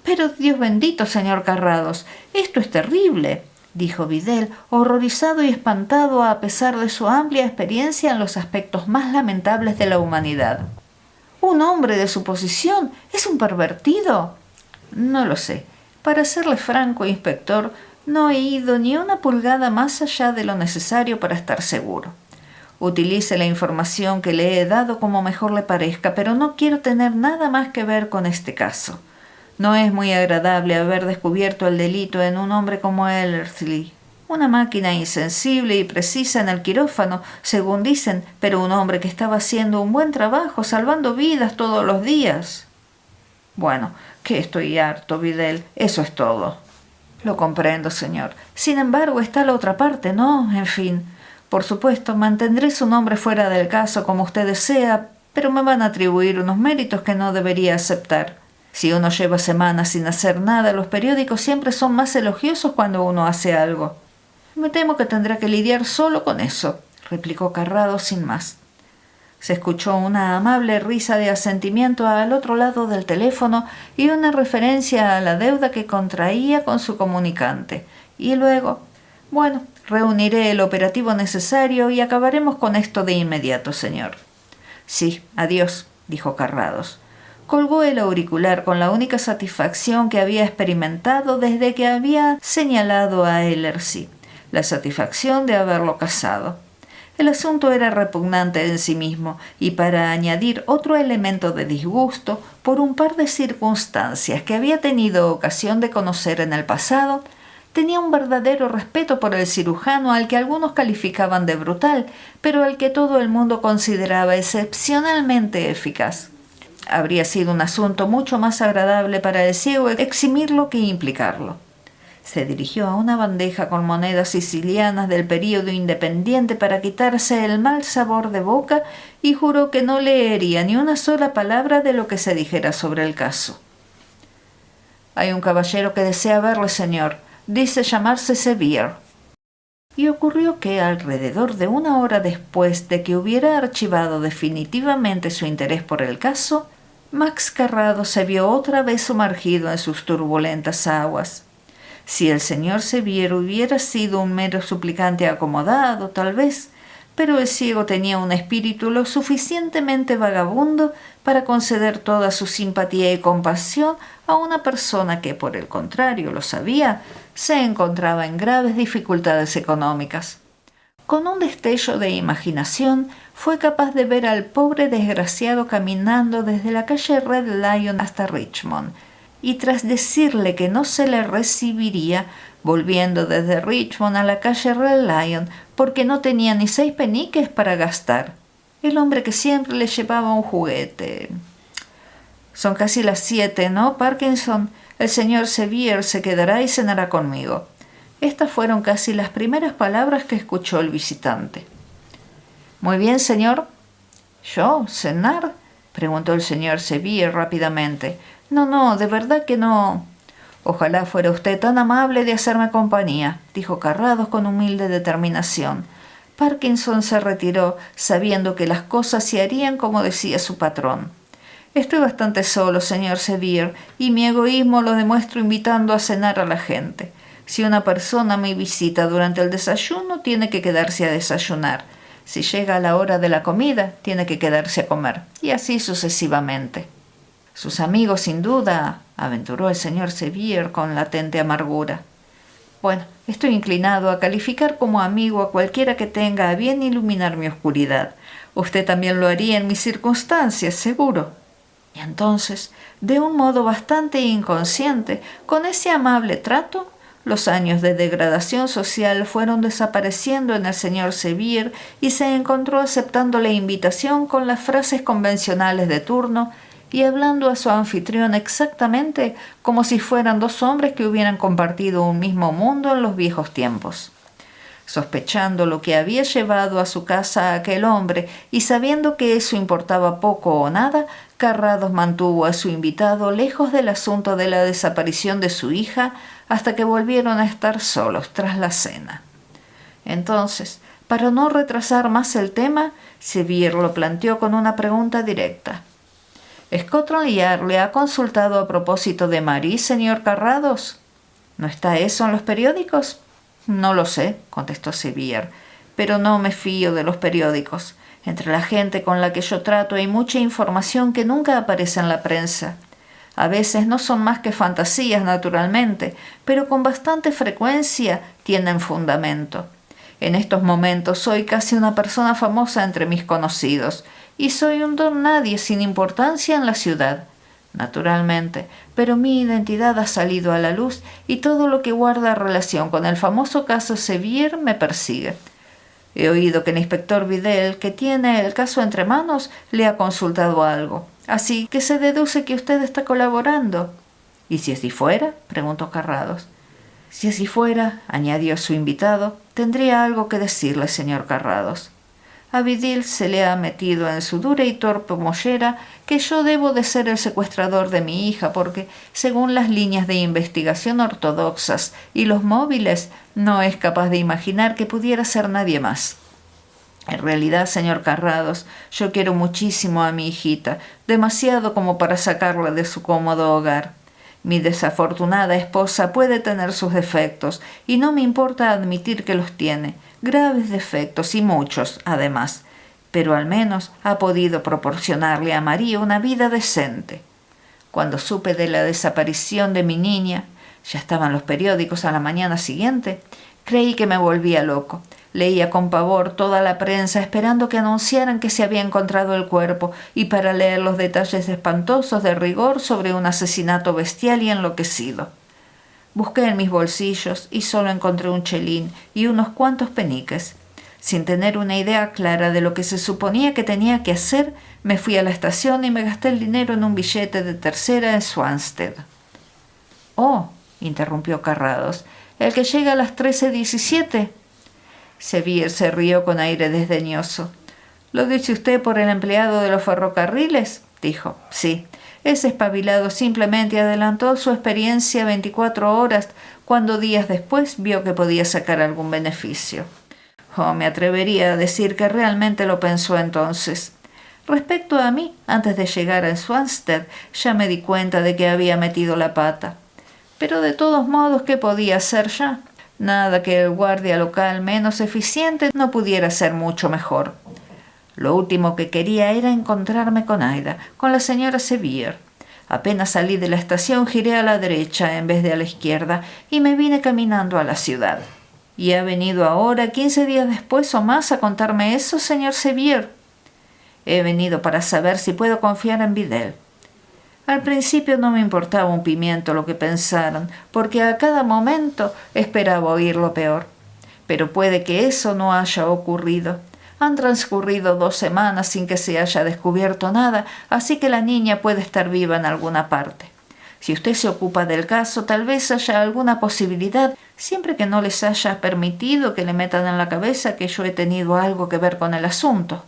«Pero Dios bendito, señor Carrados, esto es terrible», dijo Vidal, horrorizado y espantado a pesar de su amplia experiencia en los aspectos más lamentables de la humanidad. «¿Un hombre de su posición es un pervertido?» «No lo sé. Para serle franco, inspector, no he ido ni una pulgada más allá de lo necesario para estar seguro. Utilice la información que le he dado como mejor le parezca, pero no quiero tener nada más que ver con este caso. No es muy agradable haber descubierto el delito en un hombre como Ellerslie. Una máquina insensible y precisa en el quirófano, según dicen, pero un hombre que estaba haciendo un buen trabajo, salvando vidas todos los días». «Bueno, que estoy harto, Vidal, eso es todo». «Lo comprendo, señor. Sin embargo, está la otra parte, ¿no? En fin, por supuesto, mantendré su nombre fuera del caso como usted desea, pero me van a atribuir unos méritos que no debería aceptar. Si uno lleva semanas sin hacer nada, los periódicos siempre son más elogiosos cuando uno hace algo». «Me temo que tendrá que lidiar solo con eso», replicó Carrados sin más. Se escuchó una amable risa de asentimiento al otro lado del teléfono y una referencia a la deuda que contraía con su comunicante. Y luego, «Bueno, reuniré el operativo necesario y acabaremos con esto de inmediato, señor». «Sí, adiós», dijo Carrados. Colgó el auricular con la única satisfacción que había experimentado desde que había señalado a Ellerslie, la satisfacción de haberlo casado. El asunto era repugnante en sí mismo, y para añadir otro elemento de disgusto, por un par de circunstancias que había tenido ocasión de conocer en el pasado, tenía un verdadero respeto por el cirujano al que algunos calificaban de brutal, pero al que todo el mundo consideraba excepcionalmente eficaz. Habría sido un asunto mucho más agradable para el ciego eximirlo que implicarlo. Se dirigió a una bandeja con monedas sicilianas del período independiente para quitarse el mal sabor de boca y juró que no leería ni una sola palabra de lo que se dijera sobre el caso. «Hay un caballero que desea verle, señor. Dice llamarse Sevier». Y ocurrió que, alrededor de una hora después de que hubiera archivado definitivamente su interés por el caso, Max Carrado se vio otra vez sumergido en sus turbulentas aguas. Si el señor Sevier hubiera sido un mero suplicante acomodado, tal vez, pero el ciego tenía un espíritu lo suficientemente vagabundo para conceder toda su simpatía y compasión a una persona que, por el contrario, lo sabía, se encontraba en graves dificultades económicas. Con un destello de imaginación, fue capaz de ver al pobre desgraciado caminando desde la calle Red Lion hasta Richmond, y tras decirle que no se le recibiría, volviendo desde Richmond a la calle Red Lion, porque no tenía ni 6 peniques para gastar. El hombre que siempre le llevaba un juguete. «Son casi las 7, ¿no, Parkinson? El señor Sevier se quedará y cenará conmigo». Estas fueron casi las primeras palabras que escuchó el visitante. «Muy bien, señor». «¿Yo? ¿Cenar?», preguntó el señor Sevier rápidamente. No, de verdad que no». «Ojalá fuera usted tan amable de hacerme compañía», dijo Carrados con humilde determinación. Parkinson se retiró, sabiendo que las cosas se harían como decía su patrón. «Estoy bastante solo, señor Sevier, y mi egoísmo lo demuestro invitando a cenar a la gente. Si una persona me visita durante el desayuno, tiene que quedarse a desayunar. Si llega a la hora de la comida, tiene que quedarse a comer, y así sucesivamente». «Sus amigos, sin duda», aventuró el señor Sevier con latente amargura. «Bueno, estoy inclinado a calificar como amigo a cualquiera que tenga a bien iluminar mi oscuridad. Usted también lo haría en mis circunstancias, seguro». Y entonces, de un modo bastante inconsciente, con ese amable trato, los años de degradación social fueron desapareciendo en el señor Sevier y se encontró aceptando la invitación con las frases convencionales de turno y hablando a su anfitrión exactamente como si fueran 2 hombres que hubieran compartido un mismo mundo en los viejos tiempos. Sospechando lo que había llevado a su casa a aquel hombre y sabiendo que eso importaba poco o nada, Carrados mantuvo a su invitado lejos del asunto de la desaparición de su hija hasta que volvieron a estar solos tras la cena. Entonces, para no retrasar más el tema, Sevier lo planteó con una pregunta directa. «¿Scotland Yard le ha consultado a propósito de Marie, señor Carrados? ¿No está eso en los periódicos?» «No lo sé», contestó Sevier, «pero no me fío de los periódicos. Entre la gente con la que yo trato hay mucha información que nunca aparece en la prensa. A veces no son más que fantasías, naturalmente, pero con bastante frecuencia tienen fundamento. En estos momentos soy casi una persona famosa entre mis conocidos, y soy un don nadie sin importancia en la ciudad, naturalmente, pero mi identidad ha salido a la luz y todo lo que guarda relación con el famoso caso Sevier me persigue. He oído que el inspector Vidal, que tiene el caso entre manos, le ha consultado algo, así que se deduce que usted está colaborando». «¿Y si así fuera?», preguntó Carrados. «Si así fuera», añadió su invitado, «tendría algo que decirle, señor Carrados. A Vidal se le ha metido en su dura y torpe mollera que yo debo de ser el secuestrador de mi hija porque, según las líneas de investigación ortodoxas y los móviles, no es capaz de imaginar que pudiera ser nadie más. En realidad, señor Carrados, yo quiero muchísimo a mi hijita, demasiado como para sacarla de su cómodo hogar. Mi desafortunada esposa puede tener sus defectos, y no me importa admitir que los tiene, graves defectos y muchos, además, pero al menos ha podido proporcionarle a María una vida decente. Cuando supe de la desaparición de mi niña, ya estaban los periódicos a la mañana siguiente, creí que me volvía loco. Leía con pavor toda la prensa esperando que anunciaran que se había encontrado el cuerpo y para leer los detalles espantosos de rigor sobre un asesinato bestial y enloquecido. Busqué en mis bolsillos y solo encontré un chelín y unos cuantos peniques. Sin tener una idea clara de lo que se suponía que tenía que hacer, me fui a la estación y me gasté el dinero en un billete de tercera en Swanstead. «Oh», interrumpió Carrados. ¿El que llega a las 13:17? Sevier se rió con aire desdeñoso. ¿Lo dice usted por el empleado de los ferrocarriles?, dijo. Sí, ese espabilado simplemente adelantó su experiencia 24 horas cuando días después vio que podía sacar algún beneficio. Oh, me atrevería a decir que realmente lo pensó entonces. Respecto a mí, antes de llegar a Swanstead ya me di cuenta de que había metido la pata. Pero de todos modos, ¿qué podía hacer ya? Nada que el guardia local menos eficiente no pudiera hacer mucho mejor. Lo último que quería era encontrarme con Aida, con la señora Sevier. Apenas salí de la estación giré a la derecha en vez de a la izquierda y me vine caminando a la ciudad. ¿Y ha venido ahora, 15 días después o más, a contarme eso, señor Sevier? He venido para saber si puedo confiar en Vidal. Al principio no me importaba un pimiento lo que pensaran, porque a cada momento esperaba oír lo peor. Pero puede que eso no haya ocurrido. Han transcurrido 2 semanas sin que se haya descubierto nada, así que la niña puede estar viva en alguna parte. Si usted se ocupa del caso, tal vez haya alguna posibilidad, siempre que no les haya permitido que le metan en la cabeza que yo he tenido algo que ver con el asunto.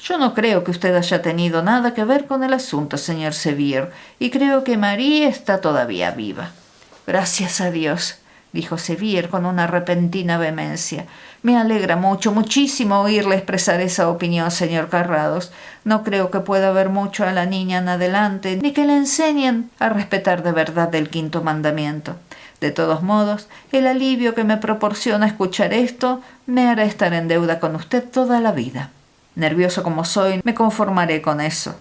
Yo no creo que usted haya tenido nada que ver con el asunto, señor Sevier, y creo que Marie está todavía viva. Gracias a Dios, dijo Sevier con una repentina vehemencia. Me alegra mucho, muchísimo oírle expresar esa opinión, señor Carrados. No creo que pueda ver mucho a la niña en adelante, ni que le enseñen a respetar de verdad el 5º mandamiento. De todos modos, el alivio que me proporciona escuchar esto me hará estar en deuda con usted toda la vida. Nervioso como soy, me conformaré con eso.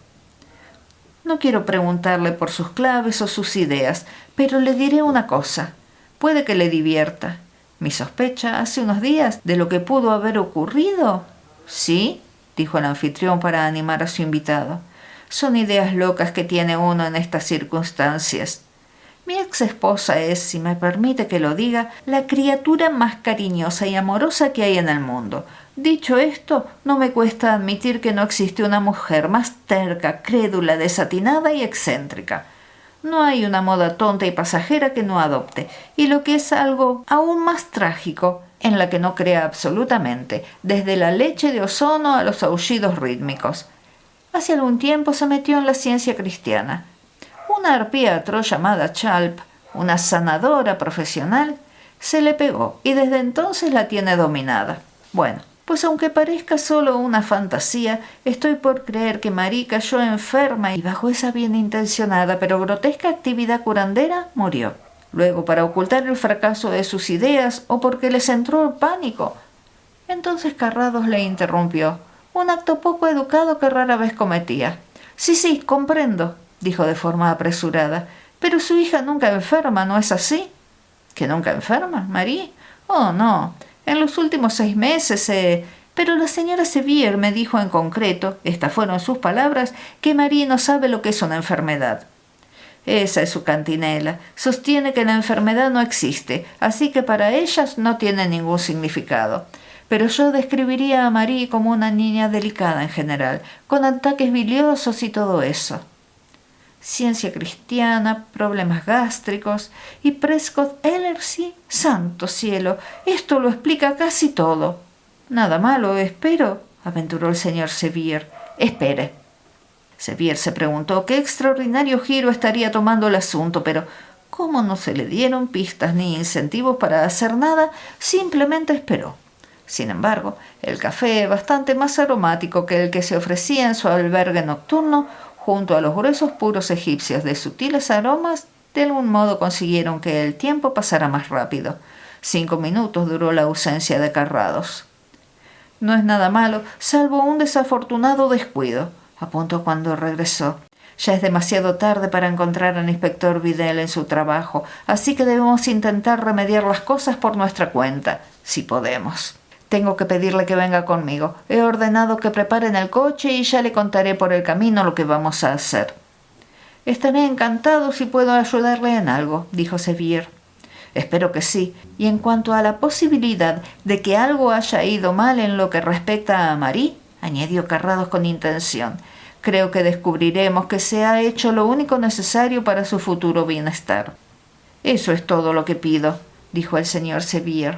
No quiero preguntarle por sus claves o sus ideas, pero le diré una cosa. Puede que le divierta. Mi sospecha hace unos días de lo que pudo haber ocurrido. ¿Sí?, dijo el anfitrión para animar a su invitado. Son ideas locas que tiene uno en estas circunstancias. Mi ex esposa es, si me permite que lo diga, la criatura más cariñosa y amorosa que hay en el mundo. Dicho esto, no me cuesta admitir que no existe una mujer más terca, crédula, desatinada y excéntrica. No hay una moda tonta y pasajera que no adopte, y lo que es algo aún más trágico, en la que no crea absolutamente, desde la leche de ozono a los aullidos rítmicos. Hace algún tiempo se metió en la ciencia cristiana. Una arpía atroz llamada Chalp, una sanadora profesional, se le pegó y desde entonces la tiene dominada. Bueno, pues aunque parezca solo una fantasía, estoy por creer que Marie cayó enferma y bajo esa bien intencionada pero grotesca actividad curandera murió. Luego, para ocultar el fracaso de sus ideas o porque les entró el pánico. Entonces Carrados le interrumpió, un acto poco educado que rara vez cometía. Sí, comprendo, dijo de forma apresurada, pero su hija nunca enferma, ¿no es así? ¿Que nunca enferma, Marie? Oh, no. En los últimos 6 meses, Pero la señora Sevier me dijo en concreto, estas fueron sus palabras, que Marie no sabe lo que es una enfermedad. Esa es su cantinela. Sostiene que la enfermedad no existe, así que para ellas no tiene ningún significado. Pero yo describiría a Marie como una niña delicada en general, con ataques biliosos y todo eso. Ciencia cristiana, problemas gástricos y Prescott Ellerslie, santo cielo, esto lo explica casi todo. Nada malo, espero, aventuró el señor Sevier. Espere. Sevier se preguntó qué extraordinario giro estaría tomando el asunto, pero como no se le dieron pistas ni incentivos para hacer nada, simplemente esperó. Sin embargo, el café, bastante más aromático que el que se ofrecía en su albergue nocturno, junto a los gruesos puros egipcios de sutiles aromas, de algún modo consiguieron que el tiempo pasara más rápido. 5 minutos duró la ausencia de Carrados. No es nada malo, salvo un desafortunado descuido, apuntó cuando regresó. Ya es demasiado tarde para encontrar al inspector Vidal en su trabajo, así que debemos intentar remediar las cosas por nuestra cuenta, si podemos. Tengo que pedirle que venga conmigo. He ordenado que preparen el coche y ya le contaré por el camino lo que vamos a hacer. Estaré encantado si puedo ayudarle en algo, dijo Sevier. Espero que sí. Y en cuanto a la posibilidad de que algo haya ido mal en lo que respecta a Marie, añadió Carrados con intención, creo que descubriremos que se ha hecho lo único necesario para su futuro bienestar. Eso es todo lo que pido, dijo el señor Sevier.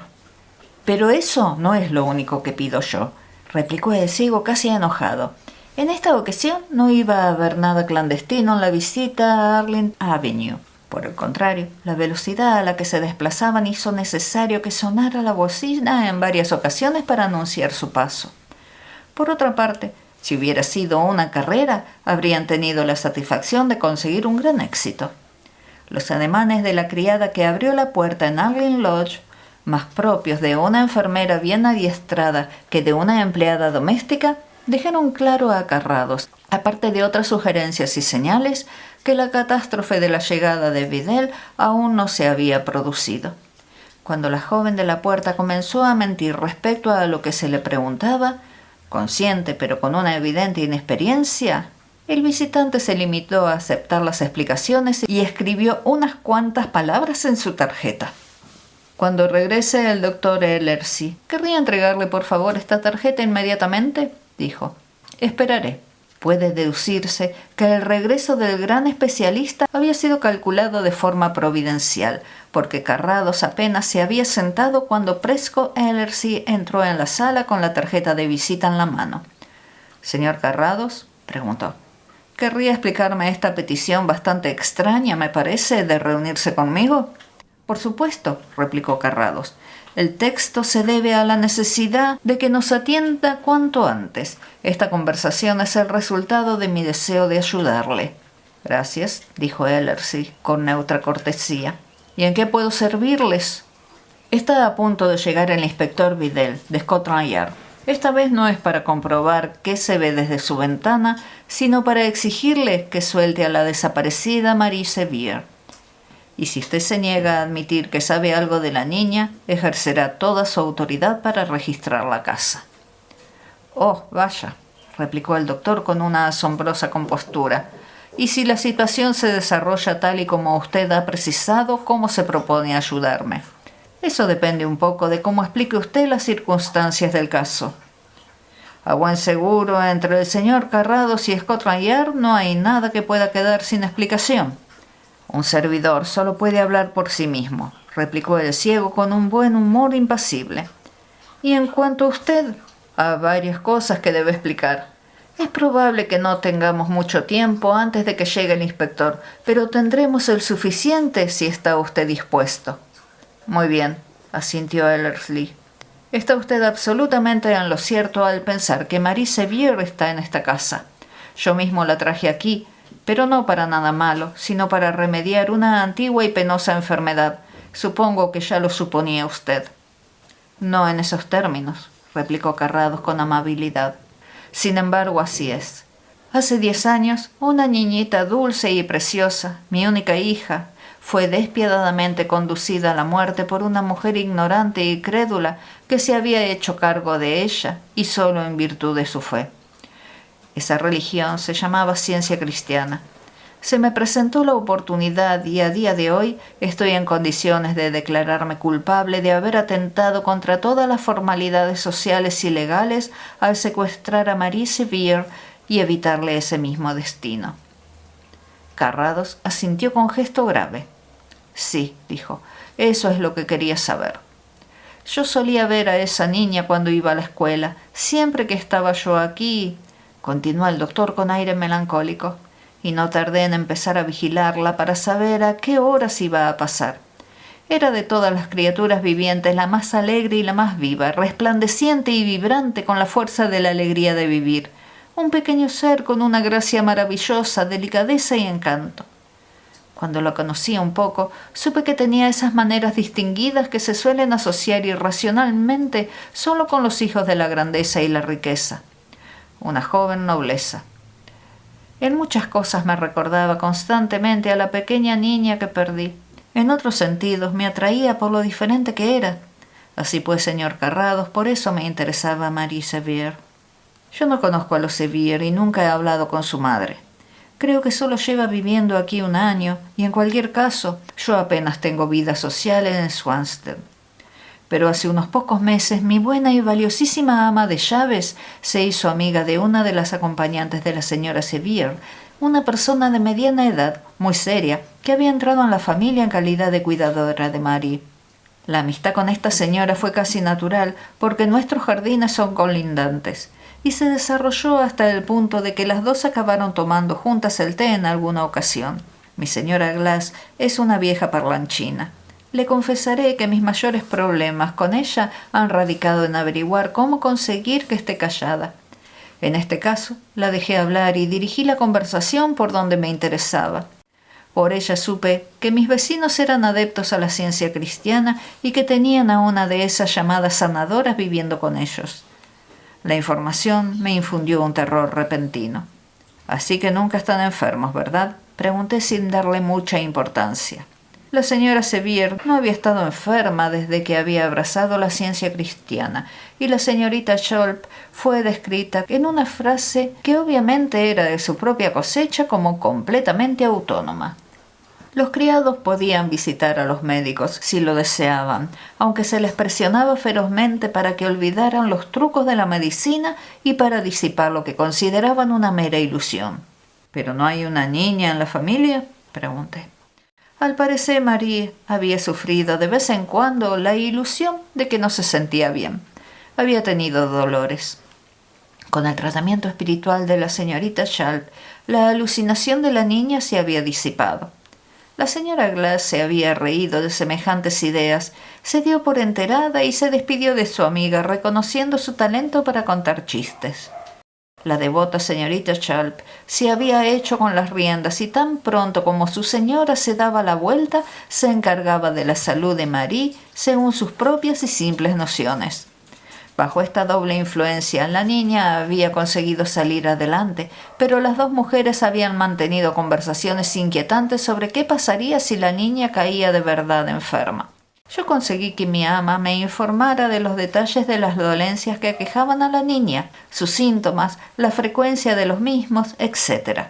Pero eso no es lo único que pido yo, replicó el ciego casi enojado. En esta ocasión no iba a haber nada clandestino en la visita a Arlington Avenue. Por el contrario, la velocidad a la que se desplazaban hizo necesario que sonara la bocina en varias ocasiones para anunciar su paso. Por otra parte, si hubiera sido una carrera, habrían tenido la satisfacción de conseguir un gran éxito. Los ademanes de la criada que abrió la puerta en Arlington Lodge, más propios de una enfermera bien adiestrada que de una empleada doméstica, dejaron claro a Carrados, aparte de otras sugerencias y señales, que la catástrofe de la llegada de Vidal aún no se había producido. Cuando la joven de la puerta comenzó a mentir respecto a lo que se le preguntaba, consciente pero con una evidente inexperiencia, el visitante se limitó a aceptar las explicaciones y escribió unas cuantas palabras en su tarjeta. Cuando regrese el doctor Ellerslie, ¿querría entregarle por favor esta tarjeta inmediatamente?, dijo. Esperaré. Puede deducirse que el regreso del gran especialista había sido calculado de forma providencial, porque Carrados apenas se había sentado cuando Prescott Ellerslie entró en la sala con la tarjeta de visita en la mano. «¿Señor Carrados?», preguntó. «¿Querría explicarme esta petición bastante extraña, me parece, de reunirse conmigo?» «Por supuesto», replicó Carrados. «El texto se debe a la necesidad de que nos atienda cuanto antes. Esta conversación es el resultado de mi deseo de ayudarle». «Gracias», dijo Ellerslie con neutra cortesía. «¿Y en qué puedo servirles?» «Está a punto de llegar el inspector Vidal, de Scotland Yard. Esta vez no es para comprobar qué se ve desde su ventana, sino para exigirle que suelte a la desaparecida Marie Sevier. Y si usted se niega a admitir que sabe algo de la niña, ejercerá toda su autoridad para registrar la casa». «Oh, vaya», replicó el doctor con una asombrosa compostura. «Y si la situación se desarrolla tal y como usted ha precisado, ¿cómo se propone ayudarme?» «Eso depende un poco de cómo explique usted las circunstancias del caso». «A buen seguro, entre el señor Carrados y Scotland Yard no hay nada que pueda quedar sin explicación». «Un servidor solo puede hablar por sí mismo», replicó el ciego con un buen humor impasible. «Y en cuanto a usted, hay varias cosas que debe explicar. Es probable que no tengamos mucho tiempo antes de que llegue el inspector, pero tendremos el suficiente si está usted dispuesto». «Muy bien», asintió Ellerslie. «Está usted absolutamente en lo cierto al pensar que Marie Sevier está en esta casa. Yo mismo la traje aquí, pero no para nada malo, sino para remediar una antigua y penosa enfermedad. Supongo que ya lo suponía usted». «No en esos términos», replicó Carrados con amabilidad. «Sin embargo, así es. Hace 10 años, una niñita dulce y preciosa, mi única hija, fue despiadadamente conducida a la muerte por una mujer ignorante y crédula que se había hecho cargo de ella, y solo en virtud de su fe. Esa religión se llamaba ciencia cristiana. Se me presentó la oportunidad y a día de hoy estoy en condiciones de declararme culpable de haber atentado contra todas las formalidades sociales y legales al secuestrar a Marie Sevier y evitarle ese mismo destino». Carrados asintió con gesto grave. «Sí», dijo, «eso es lo que quería saber. Yo solía ver a esa niña cuando iba a la escuela. Siempre que estaba yo aquí», continuó el doctor con aire melancólico, «y no tardé en empezar a vigilarla para saber a qué horas iba a pasar. Era de todas las criaturas vivientes la más alegre y la más viva, resplandeciente y vibrante con la fuerza de la alegría de vivir. Un pequeño ser con una gracia maravillosa, delicadeza y encanto. Cuando la conocí un poco, supe que tenía esas maneras distinguidas que se suelen asociar irracionalmente solo con los hijos de la grandeza y la riqueza. Una joven nobleza. En muchas cosas me recordaba constantemente a la pequeña niña que perdí. En otros sentidos me atraía por lo diferente que era. Así pues, señor Carrados, por eso me interesaba Marie Sevier. Yo no conozco a los Sevier y nunca he hablado con su madre. Creo que solo lleva viviendo aquí 1 año y en cualquier caso yo apenas tengo vida social en Swansted. Pero hace unos pocos meses mi buena y valiosísima ama de llaves se hizo amiga de una de las acompañantes de la señora Sevier, una persona de mediana edad, muy seria, que había entrado en la familia en calidad de cuidadora de Marie. La amistad con esta señora fue casi natural porque nuestros jardines son colindantes, y se desarrolló hasta el punto de que las dos acabaron tomando juntas el té en alguna ocasión. Mi señora Glass es una vieja parlanchina. Le confesaré que mis mayores problemas con ella han radicado en averiguar cómo conseguir que esté callada. En este caso, la dejé hablar y dirigí la conversación por donde me interesaba. Por ella supe que mis vecinos eran adeptos a la ciencia cristiana y que tenían a una de esas llamadas sanadoras viviendo con ellos. La información me infundió un terror repentino. «Así que nunca están enfermos, ¿verdad?», pregunté sin darle mucha importancia. La señora Sevier no había estado enferma desde que había abrazado la ciencia cristiana, y la señorita Schulp fue descrita en una frase que obviamente era de su propia cosecha como completamente autónoma. Los criados podían visitar a los médicos si lo deseaban, aunque se les presionaba ferozmente para que olvidaran los trucos de la medicina y para disipar lo que consideraban una mera ilusión. «¿Pero no hay una niña en la familia?», pregunté. Al parecer Marie había sufrido de vez en cuando la ilusión de que no se sentía bien. Había tenido dolores. Con el tratamiento espiritual de la señorita Schulp, la alucinación de la niña se había disipado. La señora Glass se había reído de semejantes ideas, se dio por enterada y se despidió de su amiga, reconociendo su talento para contar chistes. La devota señorita Schulp se había hecho con las riendas y tan pronto como su señora se daba la vuelta, se encargaba de la salud de Marie según sus propias y simples nociones. Bajo esta doble influencia, la niña había conseguido salir adelante, pero las dos mujeres habían mantenido conversaciones inquietantes sobre qué pasaría si la niña caía de verdad enferma. Yo conseguí que mi ama me informara de los detalles de las dolencias que aquejaban a la niña, sus síntomas, la frecuencia de los mismos, etc.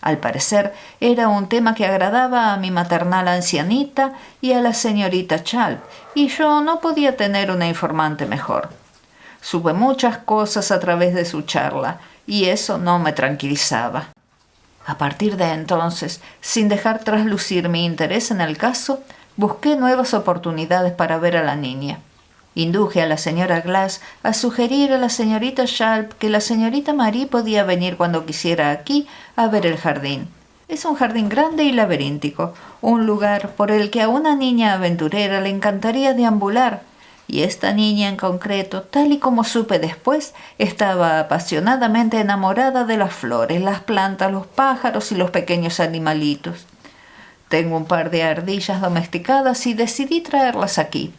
Al parecer, era un tema que agradaba a mi maternal ancianita y a la señorita Schulp, y yo no podía tener una informante mejor. Supe muchas cosas a través de su charla, y eso no me tranquilizaba. A partir de entonces, sin dejar traslucir mi interés en el caso, busqué nuevas oportunidades para ver a la niña. Induje a la señora Glass a sugerir a la señorita Schulp que la señorita Marie podía venir cuando quisiera aquí a ver el jardín. Es un jardín grande y laberíntico, un lugar por el que a una niña aventurera le encantaría deambular, y esta niña en concreto, tal y como supe después, estaba apasionadamente enamorada de las flores, las plantas, los pájaros y los pequeños animalitos. Tengo un par de ardillas domesticadas y decidí traerlas aquí.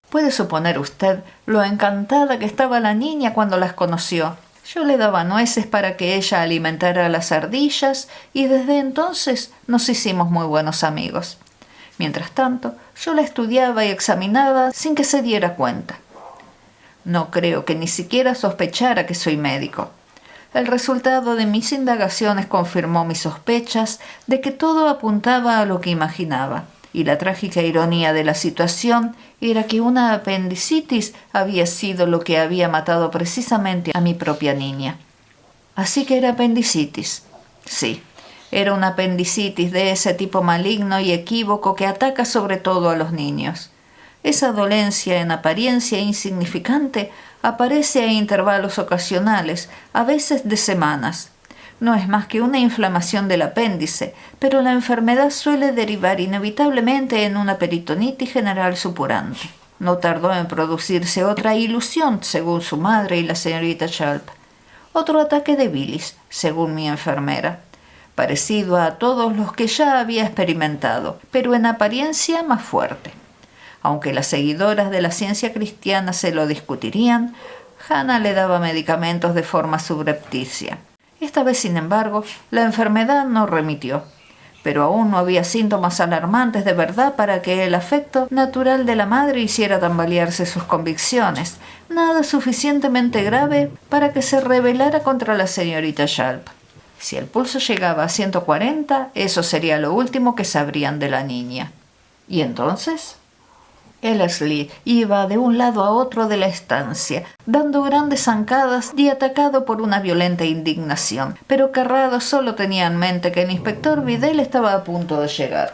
Puede suponer usted lo encantada que estaba la niña cuando las conoció. Yo le daba nueces para que ella alimentara a las ardillas y desde entonces nos hicimos muy buenos amigos. Mientras tanto, yo la estudiaba y examinaba sin que se diera cuenta. No creo que ni siquiera sospechara que soy médico. El resultado de mis indagaciones confirmó mis sospechas de que todo apuntaba a lo que imaginaba, y la trágica ironía de la situación era que una apendicitis había sido lo que había matado precisamente a mi propia niña. Así que era apendicitis. Sí, era una apendicitis de ese tipo maligno y equívoco que ataca sobre todo a los niños. Esa dolencia en apariencia insignificante aparece a intervalos ocasionales, a veces de semanas. No es más que una inflamación del apéndice, pero la enfermedad suele derivar inevitablemente en una peritonitis general supurante. No tardó en producirse otra ilusión, según su madre y la señorita Schulp. Otro ataque de bilis, según mi enfermera. Parecido a todos los que ya había experimentado, pero en apariencia más fuerte. Aunque las seguidoras de la ciencia cristiana se lo discutirían, Hannah le daba medicamentos de forma subrepticia. Esta vez, sin embargo, la enfermedad no remitió, pero aún no había síntomas alarmantes de verdad para que el afecto natural de la madre hiciera tambalearse sus convicciones, nada suficientemente grave para que se rebelara contra la señorita Schulp. Si el pulso llegaba a 140, eso sería lo último que sabrían de la niña. ¿Y entonces? Ellerslie iba de un lado a otro de la estancia, dando grandes zancadas y atacado por una violenta indignación, pero Carrados solo tenía en mente que el inspector Vidal estaba a punto de llegar.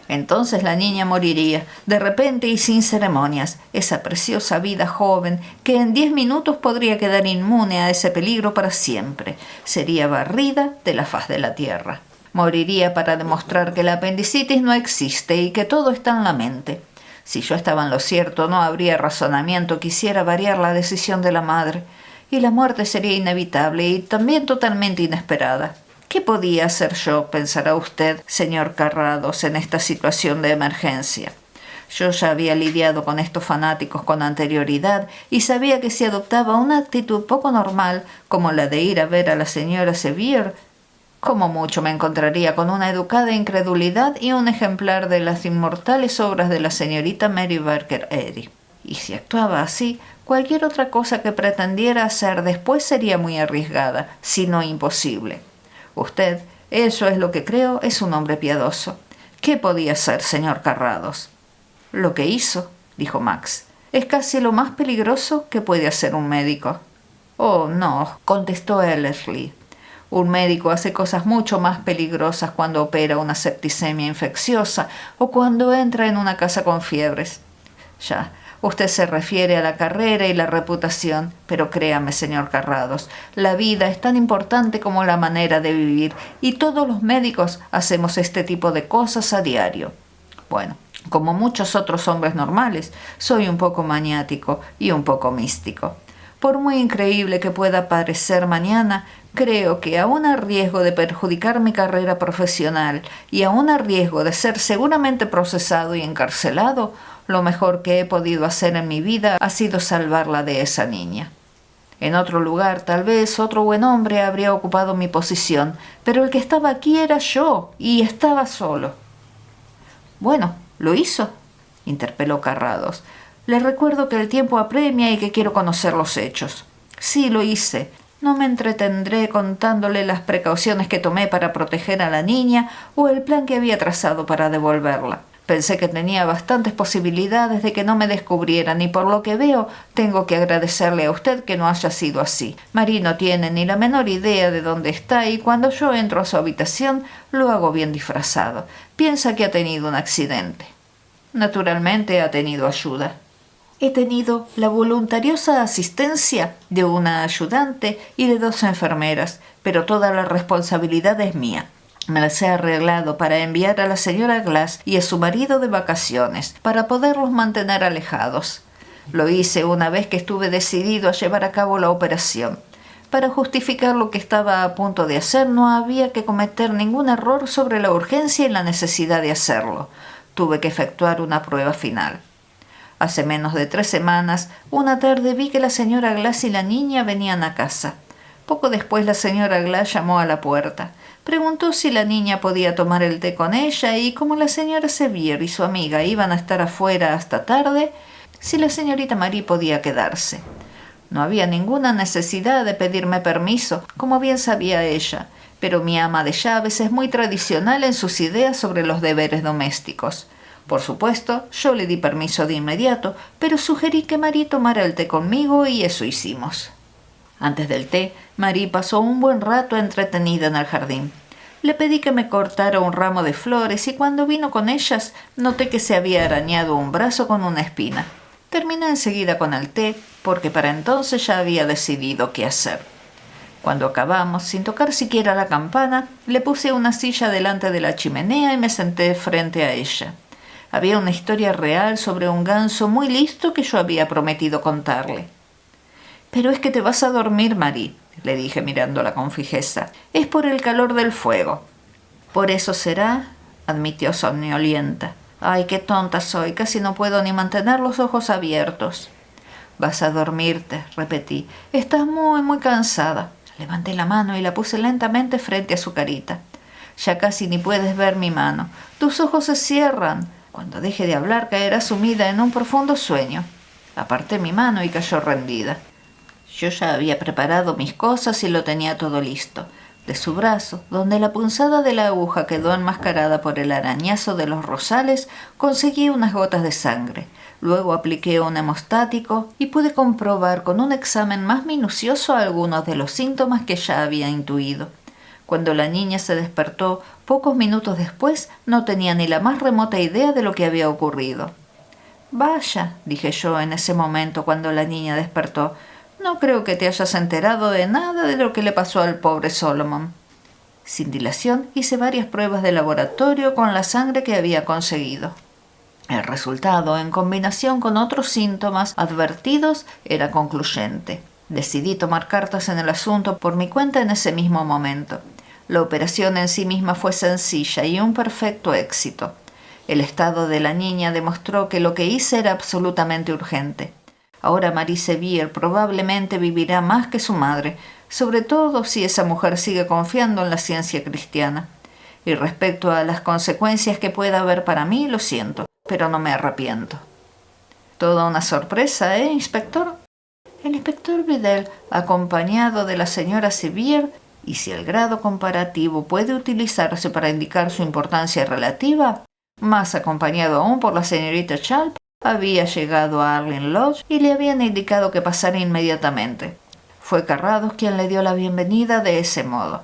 Entonces la niña moriría, de repente y sin ceremonias, esa preciosa vida joven que en 10 minutos podría quedar inmune a ese peligro para siempre. Sería barrida de la faz de la tierra. Moriría para demostrar que la apendicitis no existe y que todo está en la mente. Si yo estaba en lo cierto, no habría razonamiento que hiciera variar la decisión de la madre, y la muerte sería inevitable y también totalmente inesperada. ¿Qué podía hacer yo, pensará usted, señor Carrados, en esta situación de emergencia? Yo ya había lidiado con estos fanáticos con anterioridad y sabía que si adoptaba una actitud poco normal, como la de ir a ver a la señora Sevier, como mucho me encontraría con una educada incredulidad y un ejemplar de las inmortales obras de la señorita Mary Baker Eddy. Y si actuaba así, cualquier otra cosa que pretendiera hacer después sería muy arriesgada, si no imposible. Usted, eso es lo que creo, es un hombre piadoso. ¿Qué podía hacer, señor Carrados? Lo que hizo, dijo Max, es casi lo más peligroso que puede hacer un médico. Oh, no, contestó Ellerslie. Un médico hace cosas mucho más peligrosas cuando opera una septicemia infecciosa o cuando entra en una casa con fiebres. Ya, usted se refiere a la carrera y la reputación, pero créame, señor Carrados, la vida es tan importante como la manera de vivir y todos los médicos hacemos este tipo de cosas a diario. Bueno, como muchos otros hombres normales, soy un poco maniático y un poco místico. Por muy increíble que pueda parecer mañana, creo que aun a riesgo de perjudicar mi carrera profesional y aun a riesgo de ser seguramente procesado y encarcelado, lo mejor que he podido hacer en mi vida ha sido salvarla de esa niña. En otro lugar, tal vez, otro buen hombre habría ocupado mi posición, pero el que estaba aquí era yo, y estaba solo. Bueno, ¿lo hizo?, interpeló Carrados. Le recuerdo que el tiempo apremia y que quiero conocer los hechos. Sí, lo hice. No me entretendré contándole las precauciones que tomé para proteger a la niña o el plan que había trazado para devolverla. Pensé que tenía bastantes posibilidades de que no me descubrieran y por lo que veo tengo que agradecerle a usted que no haya sido así. Marie no tiene ni la menor idea de dónde está y cuando yo entro a su habitación lo hago bien disfrazado. Piensa que ha tenido un accidente. Naturalmente ha tenido ayuda. He tenido la voluntariosa asistencia de una ayudante y de 2 enfermeras, pero toda la responsabilidad es mía. Me las he arreglado para enviar a la señora Glass y a su marido de vacaciones, para poderlos mantener alejados. Lo hice una vez que estuve decidido a llevar a cabo la operación. Para justificar lo que estaba a punto de hacer no había que cometer ningún error sobre la urgencia y la necesidad de hacerlo. Tuve que efectuar una prueba final. Hace menos de 3 semanas, una tarde vi que la señora Glass y la niña venían a casa. Poco después la señora Glass llamó a la puerta. Preguntó si la niña podía tomar el té con ella y como la señora Sevier y su amiga iban a estar afuera hasta tarde, si la señorita Marie podía quedarse. No había ninguna necesidad de pedirme permiso, como bien sabía ella, pero mi ama de llaves es muy tradicional en sus ideas sobre los deberes domésticos. Por supuesto, yo le di permiso de inmediato, pero sugerí que Marie tomara el té conmigo y eso hicimos. Antes del té, Marie pasó un buen rato entretenida en el jardín. Le pedí que me cortara un ramo de flores y cuando vino con ellas, noté que se había arañado un brazo con una espina. Terminé enseguida con el té, porque para entonces ya había decidido qué hacer. Cuando acabamos, sin tocar siquiera la campana, le puse una silla delante de la chimenea y me senté frente a ella. Había una historia real sobre un ganso muy listo que yo había prometido contarle. «Pero es que te vas a dormir, Marie», le dije mirándola con fijeza. «Es por el calor del fuego». «Por eso será», admitió somnolienta. «Ay, qué tonta soy, casi no puedo ni mantener los ojos abiertos». «Vas a dormirte», repetí. «Estás muy, muy cansada». Levanté la mano y la puse lentamente frente a su carita. «Ya casi ni puedes ver mi mano. Tus ojos se cierran. Cuando deje de hablar caerás sumida en un profundo sueño». Aparté mi mano y cayó rendida. Yo ya había preparado mis cosas y lo tenía todo listo. De su brazo, donde la punzada de la aguja quedó enmascarada por el arañazo de los rosales, conseguí unas gotas de sangre. Luego apliqué un hemostático y pude comprobar con un examen más minucioso algunos de los síntomas que ya había intuido. Cuando la niña se despertó, pocos minutos después, no tenía ni la más remota idea de lo que había ocurrido. «Vaya», dije yo en ese momento cuando la niña despertó, «no creo que te hayas enterado de nada de lo que le pasó al pobre Solomon». Sin dilación hice varias pruebas de laboratorio con la sangre que había conseguido. El resultado, en combinación con otros síntomas advertidos, era concluyente. Decidí tomar cartas en el asunto por mi cuenta en ese mismo momento. La operación en sí misma fue sencilla y un perfecto éxito. El estado de la niña demostró que lo que hice era absolutamente urgente. Ahora Marie Sevier probablemente vivirá más que su madre, sobre todo si esa mujer sigue confiando en la ciencia cristiana. Y respecto a las consecuencias que pueda haber para mí, lo siento, pero no me arrepiento. Toda una sorpresa, inspector? El inspector Vidal, acompañado de la señora Sevier, y si el grado comparativo puede utilizarse para indicar su importancia relativa, más acompañado aún por la señorita Sharp, había llegado a Arlyn Lodge y le habían indicado que pasara inmediatamente. Fue Carrados quien le dio la bienvenida de ese modo.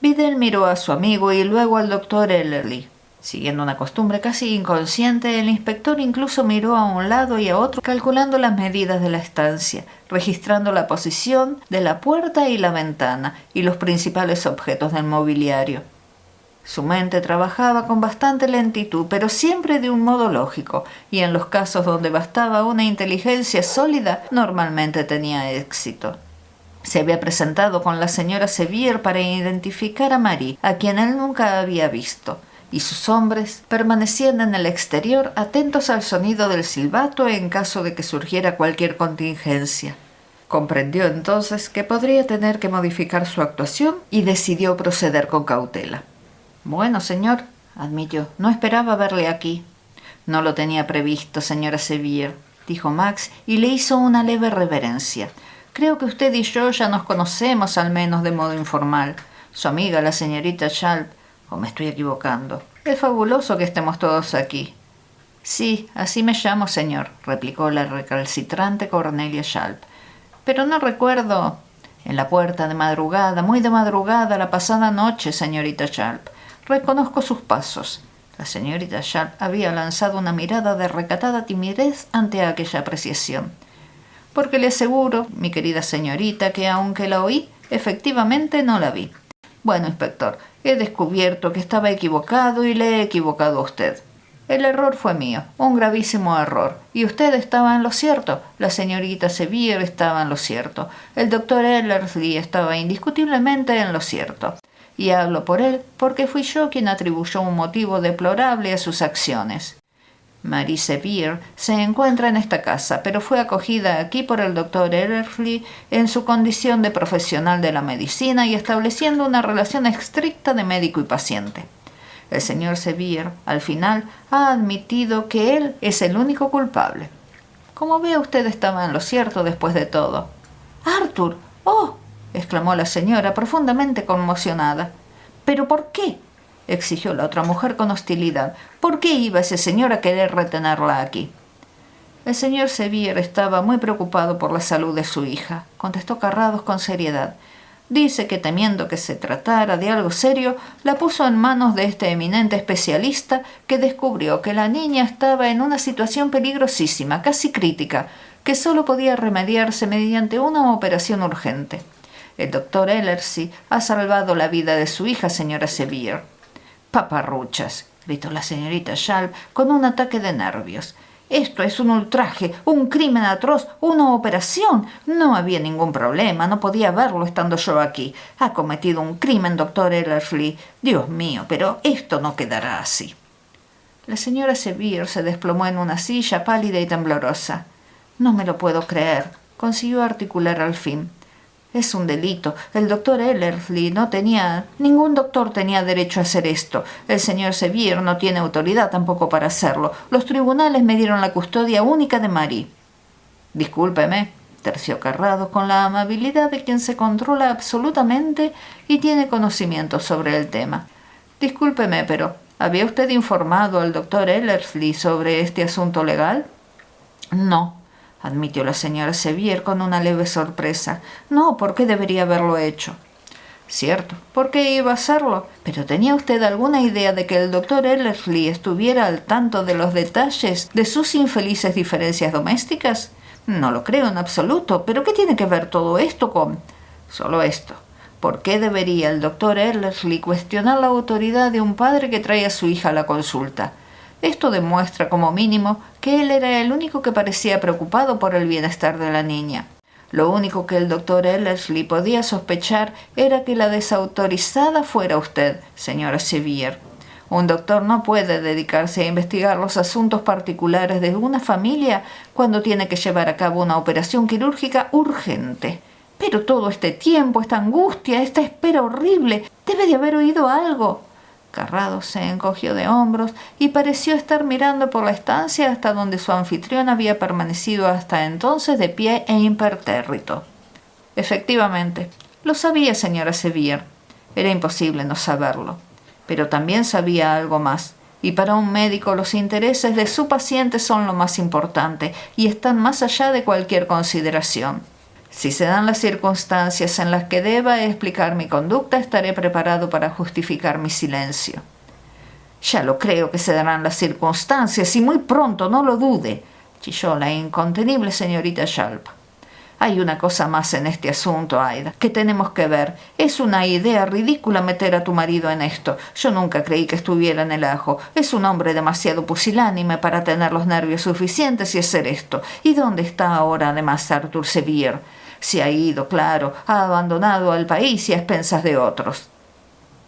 Vidal miró a su amigo y luego al doctor Ellerslie. Siguiendo una costumbre casi inconsciente, el inspector incluso miró a un lado y a otro, calculando las medidas de la estancia, registrando la posición de la puerta y la ventana y los principales objetos del mobiliario. Su mente trabajaba con bastante lentitud, pero siempre de un modo lógico, y en los casos donde bastaba una inteligencia sólida, normalmente tenía éxito. Se había presentado con la señora Sevier para identificar a Marie, a quien él nunca había visto, y sus hombres permanecían en el exterior atentos al sonido del silbato en caso de que surgiera cualquier contingencia. Comprendió entonces que podría tener que modificar su actuación y decidió proceder con cautela. «Bueno, señor», admitió, «no esperaba verle aquí». «No lo tenía previsto, señora Sevier», dijo Max, y le hizo una leve reverencia. «Creo que usted y yo ya nos conocemos, al menos de modo informal. Su amiga, la señorita Sharp, ¿o me estoy equivocando? Es fabuloso que estemos todos aquí». «Sí, así me llamo, señor», replicó la recalcitrante Cornelia Sharp. «Pero no recuerdo». «En la puerta de madrugada, muy de madrugada, la pasada noche, señorita Sharp. Reconozco sus pasos». La señorita Sharp había lanzado una mirada de recatada timidez ante aquella apreciación. «Porque le aseguro, mi querida señorita, que aunque la oí, efectivamente no la vi. Bueno, inspector, he descubierto que estaba equivocado y le he equivocado a usted. El error fue mío, un gravísimo error, y usted estaba en lo cierto, la señorita Sevier estaba en lo cierto, el doctor Ellerslie estaba indiscutiblemente en lo cierto. Y hablo por él porque fui yo quien atribuyó un motivo deplorable a sus acciones. Marie Sevier se encuentra en esta casa, pero fue acogida aquí por el doctor Ellerslie en su condición de profesional de la medicina y estableciendo una relación estricta de médico y paciente. El señor Sevier, al final, ha admitido que él es el único culpable. Como ve, usted estaba en lo cierto después de todo». «¡Arthur! ¡Oh!», exclamó la señora, profundamente conmocionada. «¿Pero por qué?», exigió la otra mujer con hostilidad. «¿Por qué iba ese señor a querer retenerla aquí?». «El señor Sevier estaba muy preocupado por la salud de su hija», contestó Carrados con seriedad. «Dice que temiendo que se tratara de algo serio, la puso en manos de este eminente especialista que descubrió que la niña estaba en una situación peligrosísima, casi crítica, que solo podía remediarse mediante una operación urgente. El doctor Ellerslie ha salvado la vida de su hija, señora Sevier». «Paparruchas», gritó la señorita Sharp con un ataque de nervios. «Esto es un ultraje, un crimen atroz, una operación. No había ningún problema, no podía verlo estando yo aquí. Ha cometido un crimen, doctor Ellerslie. Dios mío, pero esto no quedará así». La señora Sevier se desplomó en una silla pálida y temblorosa. «No me lo puedo creer», consiguió articular al fin. «Es un delito. El doctor Ellerslie no tenía... Ningún doctor tenía derecho a hacer esto. El señor Sevier no tiene autoridad tampoco para hacerlo. Los tribunales me dieron la custodia única de Marie». «Discúlpeme», terció Carrados con la amabilidad de quien se controla absolutamente y tiene conocimiento sobre el tema. «Discúlpeme, pero ¿había usted informado al doctor Ellerslie sobre este asunto legal?». No, admitió la señora Sevier con una leve sorpresa. No, ¿por qué debería haberlo hecho? Cierto, ¿por qué iba a hacerlo? ¿Pero tenía usted alguna idea de que el doctor Ellerslie estuviera al tanto de los detalles de sus infelices diferencias domésticas? No lo creo en absoluto, pero ¿qué tiene que ver todo esto con...? Solo esto. ¿Por qué debería el doctor Ellerslie cuestionar la autoridad de un padre que trae a su hija a la consulta? Esto demuestra, como mínimo, que él era el único que parecía preocupado por el bienestar de la niña. Lo único que el doctor Ellerslie podía sospechar era que la desautorizada fuera usted, señora Sevier. Un doctor no puede dedicarse a investigar los asuntos particulares de una familia cuando tiene que llevar a cabo una operación quirúrgica urgente. Pero todo este tiempo, esta angustia, esta espera horrible, debe de haber oído algo. Carrados se encogió de hombros y pareció estar mirando por la estancia hasta donde su anfitrión había permanecido hasta entonces de pie e impertérrito. Efectivamente, lo sabía, señora Sevier. Era imposible no saberlo. Pero también sabía algo más, y para un médico los intereses de su paciente son lo más importante y están más allá de cualquier consideración. Si se dan las circunstancias en las que deba explicar mi conducta, estaré preparado para justificar mi silencio. Ya lo creo que se darán las circunstancias, y muy pronto, no lo dude, chilló la incontenible señorita Sharp. Hay una cosa más en este asunto, Aida, que tenemos que ver. Es una idea ridícula meter a tu marido en esto. Yo nunca creí que estuviera en el ajo. Es un hombre demasiado pusilánime para tener los nervios suficientes y hacer esto. ¿Y dónde está ahora, además, Arthur Sevier? Se ha ido, claro, ha abandonado al país y a expensas de otros.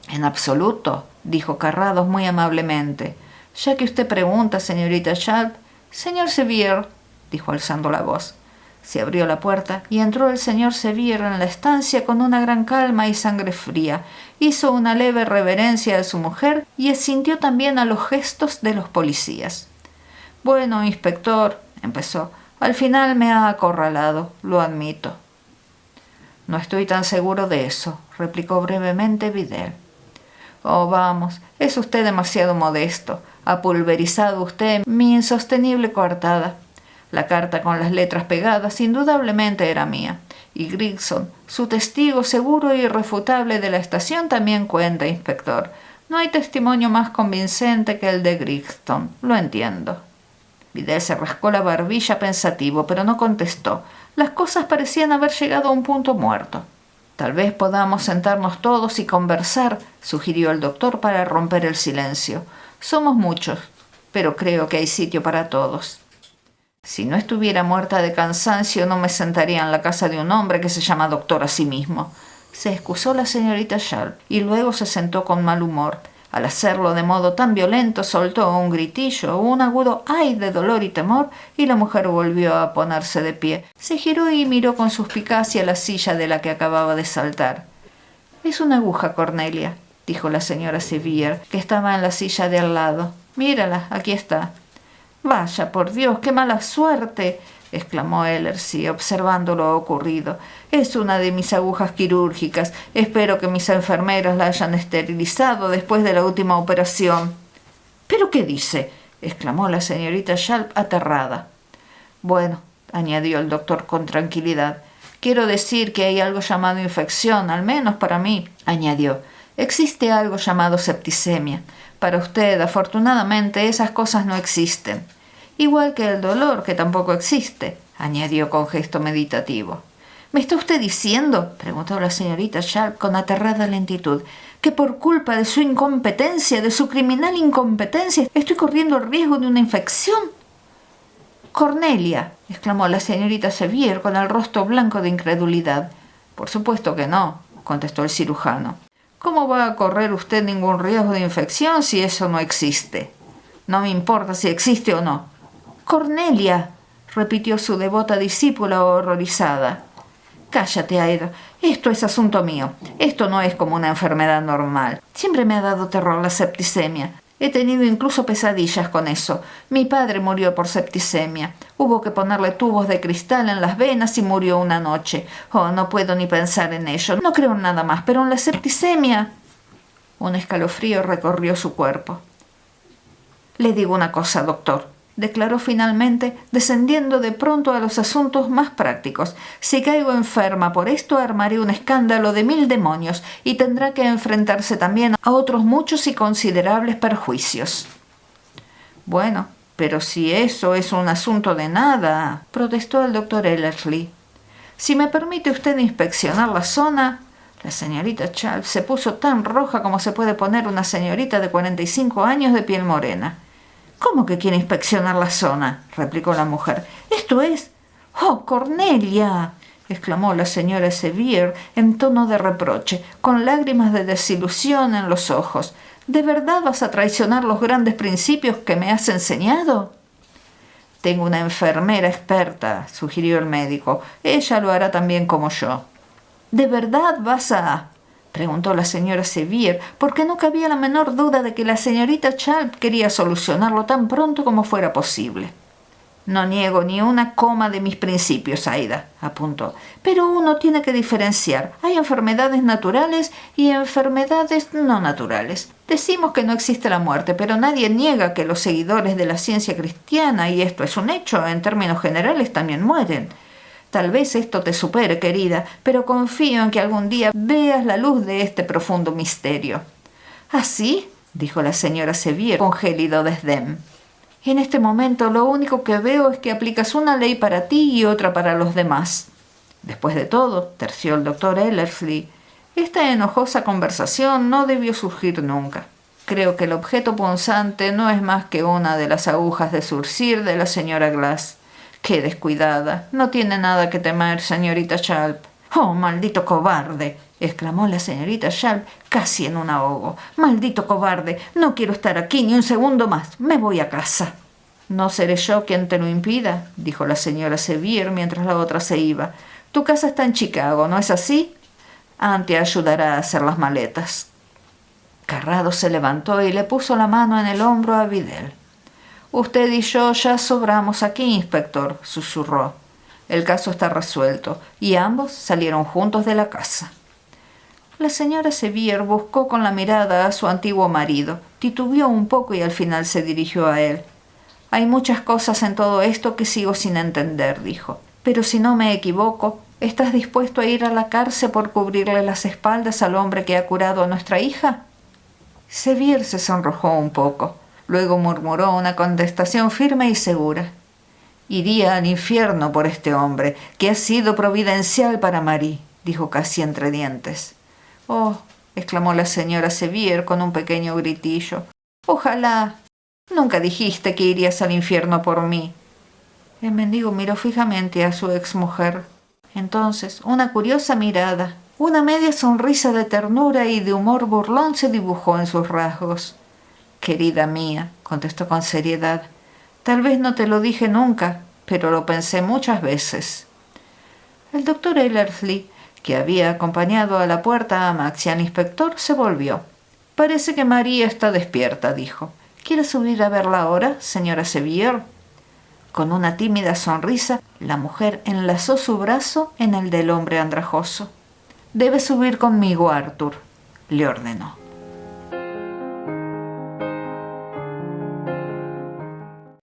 En absoluto, dijo Carrados muy amablemente. Ya que usted pregunta, señorita Sharp. Señor Sevier, dijo alzando la voz. Se abrió la puerta y entró el señor Sevier en la estancia con una gran calma y sangre fría. Hizo una leve reverencia a su mujer y asintió también a los gestos de los policías. Bueno, inspector, empezó, al final me ha acorralado, lo admito. No estoy tan seguro de eso, replicó brevemente Vidal. Oh, vamos, es usted demasiado modesto. Ha pulverizado usted mi insostenible coartada. La carta con las letras pegadas indudablemente era mía. Y Gregson, su testigo seguro e irrefutable de la estación, también cuenta, inspector. No hay testimonio más convincente que el de Gregson, lo entiendo. Vidal se rascó la barbilla pensativo, pero no contestó. Las cosas parecían haber llegado a un punto muerto. Tal vez podamos sentarnos todos y conversar, sugirió el doctor para romper el silencio. Somos muchos, pero creo que hay sitio para todos. Si no estuviera muerta de cansancio, no me sentaría en la casa de un hombre que se llama doctor a sí mismo. Se excusó la señorita Sharp y luego se sentó con mal humor. Al hacerlo de modo tan violento, soltó un gritillo, un agudo ay de dolor y temor, y la mujer volvió a ponerse de pie. Se giró y miró con suspicacia la silla de la que acababa de saltar. «Es una aguja, Cornelia», dijo la señora Sevier, que estaba en la silla de al lado. «Mírala, aquí está». «Vaya, por Dios, qué mala suerte», exclamó Ellerslie, observando lo ocurrido. «Es una de mis agujas quirúrgicas. Espero que mis enfermeras la hayan esterilizado después de la última operación». «¿Pero qué dice?», exclamó la señorita Sharp aterrada. «Bueno», añadió el doctor con tranquilidad, «quiero decir que hay algo llamado infección, al menos para mí», añadió. «Existe algo llamado septicemia. Para usted, afortunadamente, esas cosas no existen. Igual que el dolor, que tampoco existe», añadió con gesto meditativo. «¿Me está usted diciendo?», preguntó la señorita Sharp con aterrada lentitud, «que por culpa de su incompetencia, de su criminal incompetencia, estoy corriendo el riesgo de una infección?» «Cornelia», exclamó la señorita Sevier con el rostro blanco de incredulidad. «Por supuesto que no», contestó el cirujano. «¿Cómo va a correr usted ningún riesgo de infección si eso no existe?» «No me importa si existe o no». «Cornelia», repitió su devota discípula horrorizada. «Cállate, Aida. Esto es asunto mío. Esto no es como una enfermedad normal. Siempre me ha dado terror la septicemia. He tenido incluso pesadillas con eso. Mi padre murió por septicemia. Hubo que ponerle tubos de cristal en las venas y murió una noche. Oh, no puedo ni pensar en ello. No creo en nada más, pero en la septicemia...» Un escalofrío recorrió su cuerpo. «Le digo una cosa, doctor», declaró finalmente, descendiendo de pronto a los asuntos más prácticos. Si caigo enferma por esto, armaré un escándalo de 1000 demonios y tendrá que enfrentarse también a otros muchos y considerables perjuicios. Bueno, pero si eso es un asunto de nada, protestó el doctor Ellerslie. Si me permite usted inspeccionar la zona. La señorita Chalp se puso tan roja como se puede poner una señorita de 45 años de piel morena. ¿Cómo que quiere inspeccionar la zona?, replicó la mujer. Esto es... ¡Oh, Cornelia!, exclamó la señora Sevier en tono de reproche, con lágrimas de desilusión en los ojos. ¿De verdad vas a traicionar los grandes principios que me has enseñado? Tengo una enfermera experta, sugirió el médico. Ella lo hará tan bien como yo. ¿De verdad vas a...? Preguntó la señora Sevier, porque no cabía la menor duda de que la señorita Chalp quería solucionarlo tan pronto como fuera posible. No niego ni una coma de mis principios, Aída, apuntó, pero uno tiene que diferenciar. Hay enfermedades naturales y enfermedades no naturales. Decimos que no existe la muerte, pero nadie niega que los seguidores de la ciencia cristiana, y esto es un hecho, en términos generales también mueren. Tal vez esto te supere, querida, pero confío en que algún día veas la luz de este profundo misterio. ¿Así?, dijo la señora Sevier con gélido desdén. En este momento lo único que veo es que aplicas una ley para ti y otra para los demás. Después de todo, terció el doctor Ellerslie, esta enojosa conversación no debió surgir nunca. Creo que el objeto punzante no es más que una de las agujas de surcir de la señora Glass. ¡Qué descuidada! No tiene nada que temer, señorita Chalp. ¡Oh, maldito cobarde!, exclamó la señorita Chalp casi en un ahogo. ¡Maldito cobarde! No quiero estar aquí ni un segundo más. Me voy a casa. No seré yo quien te lo impida, dijo la señora Sevier mientras la otra se iba. Tu casa está en Chicago, ¿no es así? Ann te ayudará a hacer las maletas. Carrado se levantó y le puso la mano en el hombro a Vidal. Usted y yo ya sobramos aquí, inspector, susurró. El caso está resuelto, y ambos salieron juntos de la casa. La señora Sevier buscó con la mirada a su antiguo marido, titubeó un poco y al final se dirigió a él. Hay muchas cosas en todo esto que sigo sin entender, dijo. Pero si no me equivoco, ¿estás dispuesto a ir a la cárcel por cubrirle las espaldas al hombre que ha curado a nuestra hija? Sevier se sonrojó un poco. Luego murmuró una contestación firme y segura. Iría al infierno por este hombre, que ha sido providencial para Marie, dijo casi entre dientes. Oh, exclamó la señora Sevier con un pequeño gritillo. Ojalá. Nunca dijiste que irías al infierno por mí. El mendigo miró fijamente a su exmujer. Entonces, una curiosa mirada, una media sonrisa de ternura y de humor burlón se dibujó en sus rasgos. Querida mía, contestó con seriedad, tal vez no te lo dije nunca, pero lo pensé muchas veces. El doctor Ellerslie, que había acompañado a la puerta a Max y al inspector, se volvió. Parece que María está despierta, dijo. ¿Quiere subir a verla ahora, señora Sevier? Con una tímida sonrisa, la mujer enlazó su brazo en el del hombre andrajoso. Debe subir conmigo, Arthur, le ordenó.